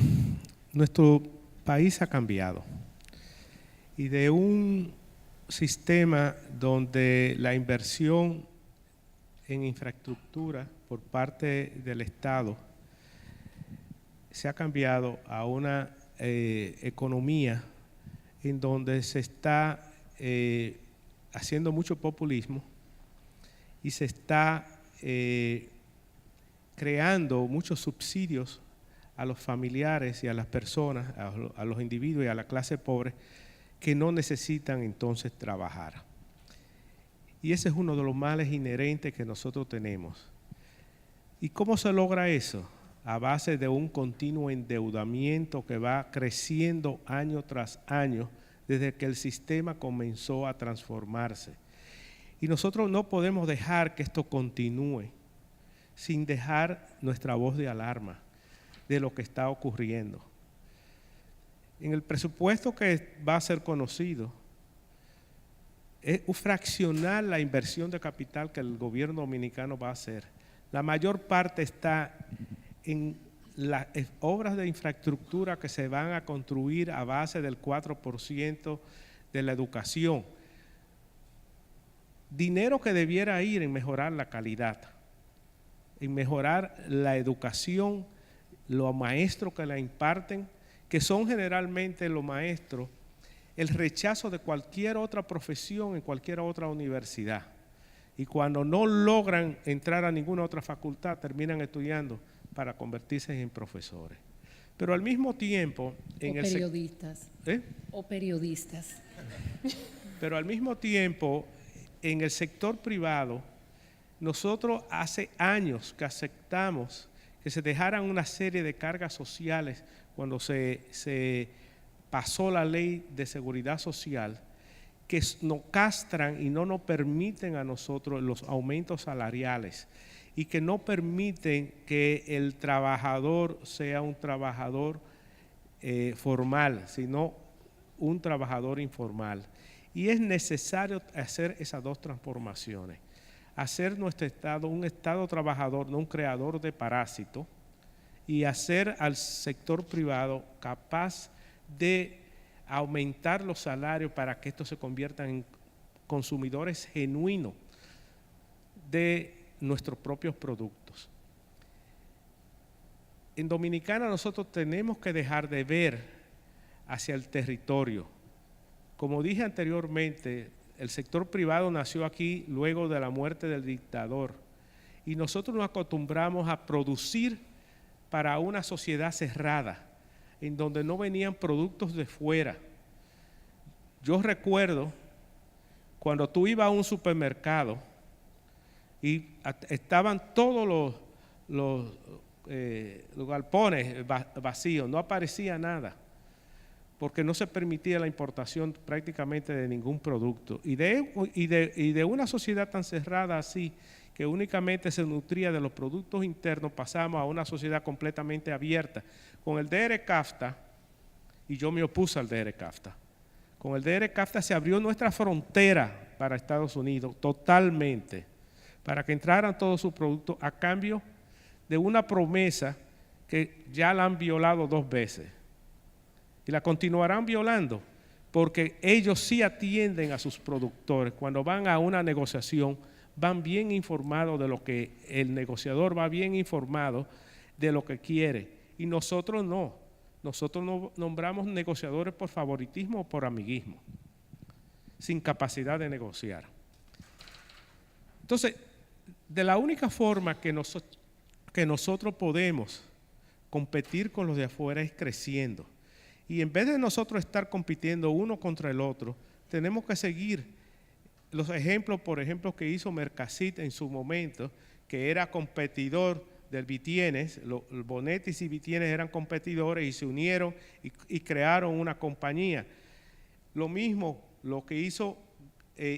nuestro país ha cambiado y de un sistema donde la inversión en infraestructura por parte del Estado se ha cambiado a una economía en donde se está haciendo mucho populismo y se está creando muchos subsidios a los familiares y a las personas, a los individuos y a la clase pobre que no necesitan entonces trabajar. Y ese es uno de los males inherentes que nosotros tenemos. ¿Y cómo se logra eso? A base de un continuo endeudamiento que va creciendo año tras año desde que el sistema comenzó a transformarse. Y nosotros no podemos dejar que esto continúe sin dejar nuestra voz de alarma de lo que está ocurriendo. En el presupuesto que va a ser conocido, es fraccionar la inversión de capital que el gobierno dominicano va a hacer. La mayor parte está en las obras de infraestructura que se van a construir a base del 4% de la educación. Dinero que debiera ir en mejorar la calidad, en mejorar la educación, los maestros que la imparten, que son generalmente los maestros, el rechazo de cualquier otra profesión en cualquier otra universidad. Y cuando no logran entrar a ninguna otra facultad, terminan estudiando para convertirse en profesores. Pero al mismo tiempo...
periodistas. O periodistas.
Pero al mismo tiempo, en el sector privado, nosotros hace años que aceptamos que se dejaran una serie de cargas sociales cuando se pasó la ley de seguridad social, que nos castran y no nos permiten a nosotros los aumentos salariales. y que no permiten que el trabajador sea un trabajador formal, sino un trabajador informal. Y es necesario hacer esas dos transformaciones. Hacer nuestro Estado un Estado trabajador, no un creador de parásitos, y hacer al sector privado capaz de aumentar los salarios para que estos se conviertan en consumidores genuinos de nuestros propios productos. En Dominicana nosotros tenemos que dejar de ver hacia el territorio. Como dije anteriormente, el sector privado nació aquí luego de la muerte del dictador y nosotros nos acostumbramos a producir para una sociedad cerrada, en donde no venían productos de fuera. Yo recuerdo cuando tú ibas a un supermercado y estaban todos los galpones vacíos, no aparecía nada, porque no se permitía la importación prácticamente de ningún producto. Y de una sociedad tan cerrada así, que únicamente se nutría de los productos internos, pasamos a una sociedad completamente abierta. Con el DR-CAFTA, y yo me opuse al DR-CAFTA, con el DR-CAFTA se abrió nuestra frontera para Estados Unidos totalmente, para que entraran todos sus productos a cambio de una promesa que ya la han violado 2 veces. Y la continuarán violando, porque ellos sí atienden a sus productores. Cuando van a una negociación, van bien informados de lo que el negociador va bien informado de lo que quiere. Y nosotros no. Nosotros no nombramos negociadores por favoritismo o por amiguismo, sin capacidad de negociar. Entonces, de la única forma que nosotros podemos competir con los de afuera es creciendo. Y en vez de nosotros estar compitiendo uno contra el otro, tenemos que seguir los ejemplos, por ejemplo, que hizo Mercasit en su momento, que era competidor del Vitienes. Bonetis y Vitienes eran competidores y se unieron y crearon una compañía. Lo mismo lo que hizo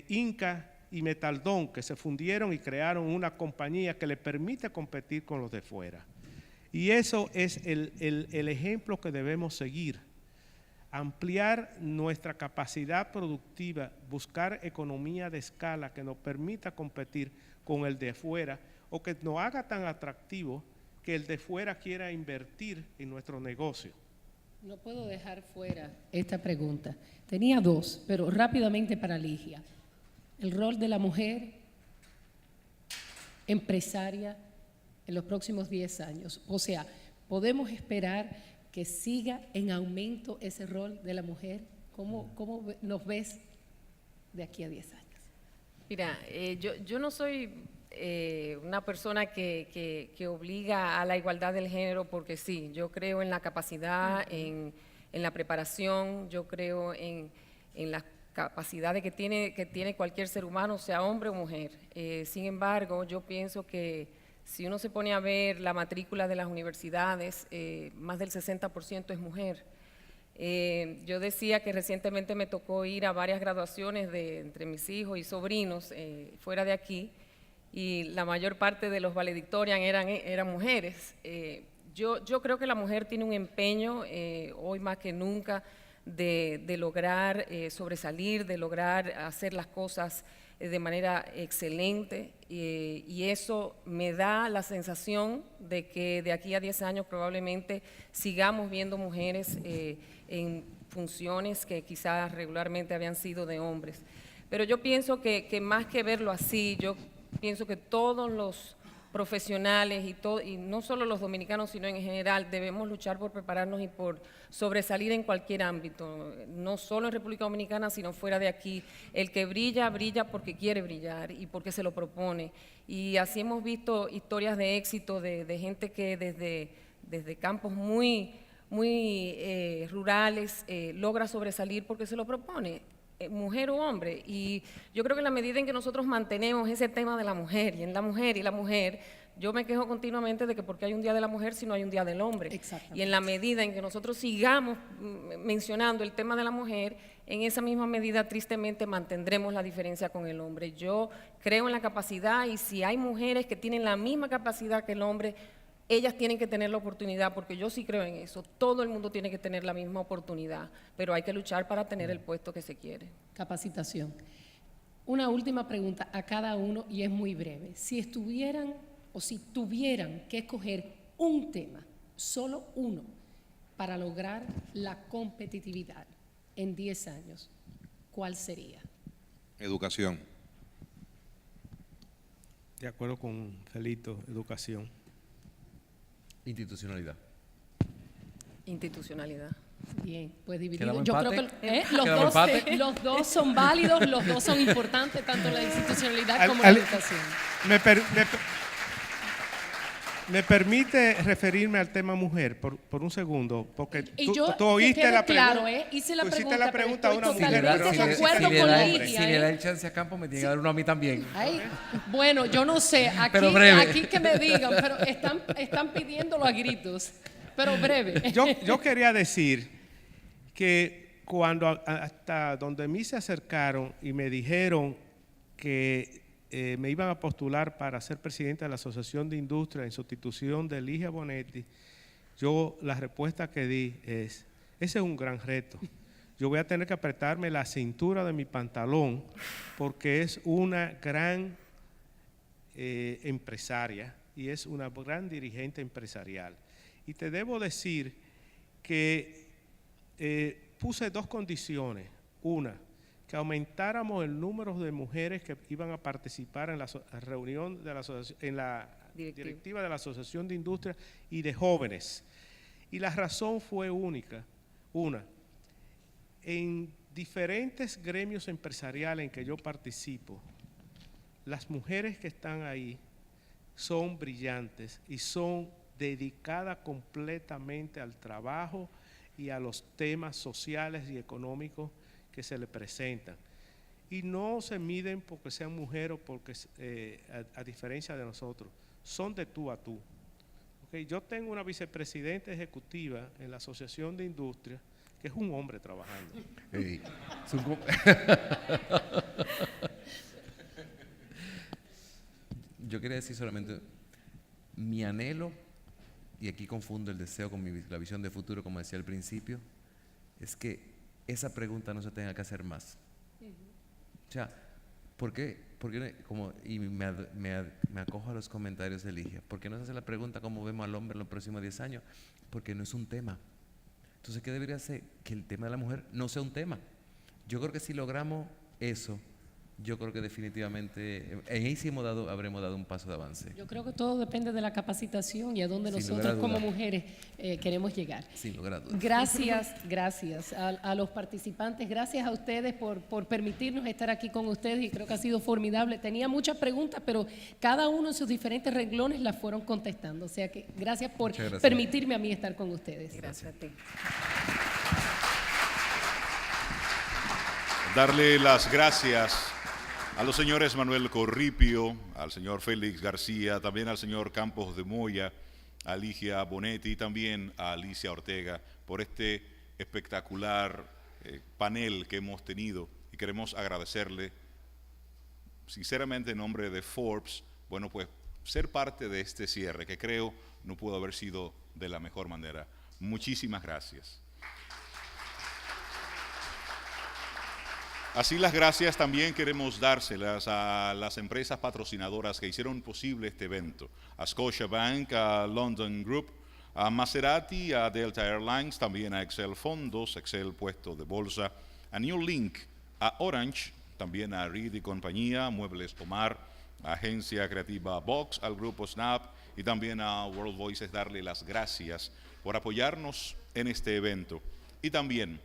Inca y Metaldón, que se fundieron y crearon una compañía que le permite competir con los de fuera. Y eso es el ejemplo que debemos seguir. Ampliar nuestra capacidad productiva, buscar economía de escala que nos permita competir con el de fuera o que nos haga tan atractivo que el de fuera quiera invertir en nuestro negocio.
No puedo dejar fuera esta pregunta. Tenía 2, pero rápidamente para Ligia. El rol de la mujer empresaria en los próximos 10 años. O sea, ¿podemos esperar que siga en aumento ese rol de la mujer? ¿Cómo nos ves de aquí a 10 años?
Mira, yo no soy una persona que obliga a la igualdad del género porque sí, yo creo en la capacidad, en la preparación, yo creo en las capacidades que tiene cualquier ser humano, sea hombre o mujer. Sin embargo, yo pienso que si uno se pone a ver la matrícula de las universidades, más del 60% es mujer. Yo decía que recientemente me tocó ir a varias graduaciones entre mis hijos y sobrinos fuera de aquí, y la mayor parte de los valedictorian eran mujeres. Yo creo que la mujer tiene un empeño, hoy más que nunca, de lograr sobresalir, de lograr hacer las cosas de manera excelente, y eso me da la sensación de que de aquí a 10 años probablemente sigamos viendo mujeres en funciones que quizás regularmente habían sido de hombres. Pero yo pienso que más que verlo así, yo pienso que todos los profesionales y no solo los dominicanos, sino en general, debemos luchar por prepararnos y por sobresalir en cualquier ámbito, no solo en República Dominicana, sino fuera de aquí. El que brilla, brilla porque quiere brillar y porque se lo propone. Y así hemos visto historias de éxito de gente que desde campos muy rurales logra sobresalir porque se lo propone, mujer o hombre. Y yo creo que en la medida en que nosotros mantenemos ese tema de la mujer, y en la mujer, Yo me quejo continuamente de que porque hay un Día de la Mujer si no hay un Día del Hombre.
Exactamente.
Y en la medida en que nosotros sigamos mencionando el tema de la mujer, en esa misma medida tristemente mantendremos la diferencia con el hombre. Yo creo en la capacidad y si hay mujeres que tienen la misma capacidad que el hombre, ellas tienen que tener la oportunidad, porque yo sí creo en eso. Todo el mundo tiene que tener la misma oportunidad, pero hay que luchar para tener el puesto que se quiere.
Capacitación. Una última pregunta a cada uno y es muy breve. Si estuvieran o si tuvieran que escoger un tema, solo uno, para lograr la competitividad en 10 años, ¿cuál sería?
Educación.
De acuerdo con Felito, educación.
Institucionalidad.
Institucionalidad.
Bien, pues dividido.
¿Quedamos
Yo creo
empate?
que
¿Quedamos empate?
los dos son válidos, los dos son importantes, tanto la institucionalidad como la
Al-
educación.
Me permite referirme al tema mujer por un segundo, porque
Y yo,
tú oíste
que quede
la pregunta.
claro, hice la
tú hiciste
pregunta,
la pregunta a
pero
una
estoy
mujer.
totalmente
pero
de
no-
acuerdo
si
con
le
Ligia,
da el chance a Campo, me tiene que dar uno a mí también.
Ay, bueno, yo no sé, aquí,
Pero breve.
aquí que me digan, pero están pidiéndolo a gritos, pero breve.
Yo quería decir que cuando hasta donde a mí se acercaron y me dijeron que me iban a postular para ser presidente de la Asociación de Industria en sustitución de Ligia Bonetti, yo la respuesta que di es, ese es un gran reto. Yo voy a tener que apretarme la cintura de mi pantalón porque es una gran empresaria y es una gran dirigente empresarial. Y te debo decir que puse dos condiciones. Una, que aumentáramos el número de mujeres que iban a participar en la reunión de la asociación, en la directiva de la Asociación de Industria y de jóvenes. Y la razón fue única. Una, en diferentes gremios empresariales en que yo participo, las mujeres que están ahí son brillantes y son dedicadas completamente al trabajo y a los temas sociales y económicos que se le presentan. Y no se miden porque sean mujeres o porque, a diferencia de nosotros, son de tú a tú. Okay, yo tengo una vicepresidenta ejecutiva en la Asociación de Industria que es un hombre trabajando.
Ey, yo quería decir solamente mi anhelo, y aquí confundo el deseo con la visión de futuro, como decía al principio, es que esa pregunta no se tenga que hacer más. O sea, ¿por qué como, y me acojo a los comentarios de Ligia, ¿por qué no se hace la pregunta cómo vemos al hombre en los próximos 10 años? Porque no es un tema. Entonces, ¿qué debería ser? Que el tema de la mujer no sea un tema. Yo creo que si logramos eso, yo creo que definitivamente en ahí sí habremos dado un paso de avance.
Yo creo que todo depende de la capacitación y a dónde
Sin
nosotros
lugar a
como
dudas.
mujeres queremos llegar.
Sin lugar a dudas.
Gracias a los participantes, gracias a ustedes por permitirnos estar aquí con ustedes y creo que ha sido formidable. Tenía muchas preguntas, pero cada uno en sus diferentes renglones las fueron contestando. O sea que gracias por
Muchas gracias.
permitirme a mí estar con ustedes.
Gracias a ti.
Darle las gracias a los señores Manuel Corripio, al señor Félix García, también al señor Campos de Moya, a Ligia Bonetti y también a Alicia Ortega por este espectacular panel que hemos tenido y queremos agradecerle sinceramente en nombre de Forbes, bueno pues ser parte de este cierre que creo no pudo haber sido de la mejor manera. Muchísimas gracias. Así las gracias también queremos dárselas a las empresas patrocinadoras que hicieron posible este evento, a Scotiabank, a London Group, a Maserati, a Delta Airlines, también a Excel Fondos, Excel Puesto de Bolsa, a New Link, a Orange, también a Reed y Compañía, Muebles Omar, a Agencia Creativa Vox, al Grupo Snap y también a World Voices darle las gracias por apoyarnos en este evento. Y también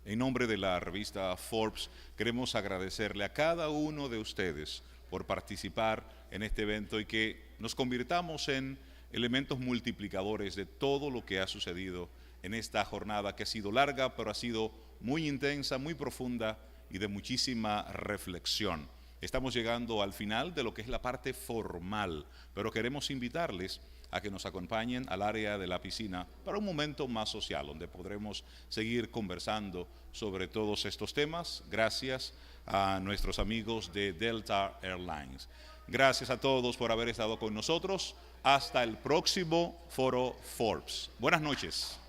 en nombre de la revista Forbes, queremos agradecerle a cada uno de ustedes por participar en este evento y que nos convirtamos en elementos multiplicadores de todo lo que ha sucedido en esta jornada que ha sido larga, pero ha sido muy intensa, muy profunda y de muchísima reflexión. estamos llegando al final de lo que es la parte formal, pero queremos invitarles a que nos acompañen al área de la piscina para un momento más social, donde podremos seguir conversando sobre todos estos temas, gracias a nuestros amigos de Delta Airlines. Gracias a todos por haber estado con nosotros. Hasta el próximo Foro Forbes. Buenas noches.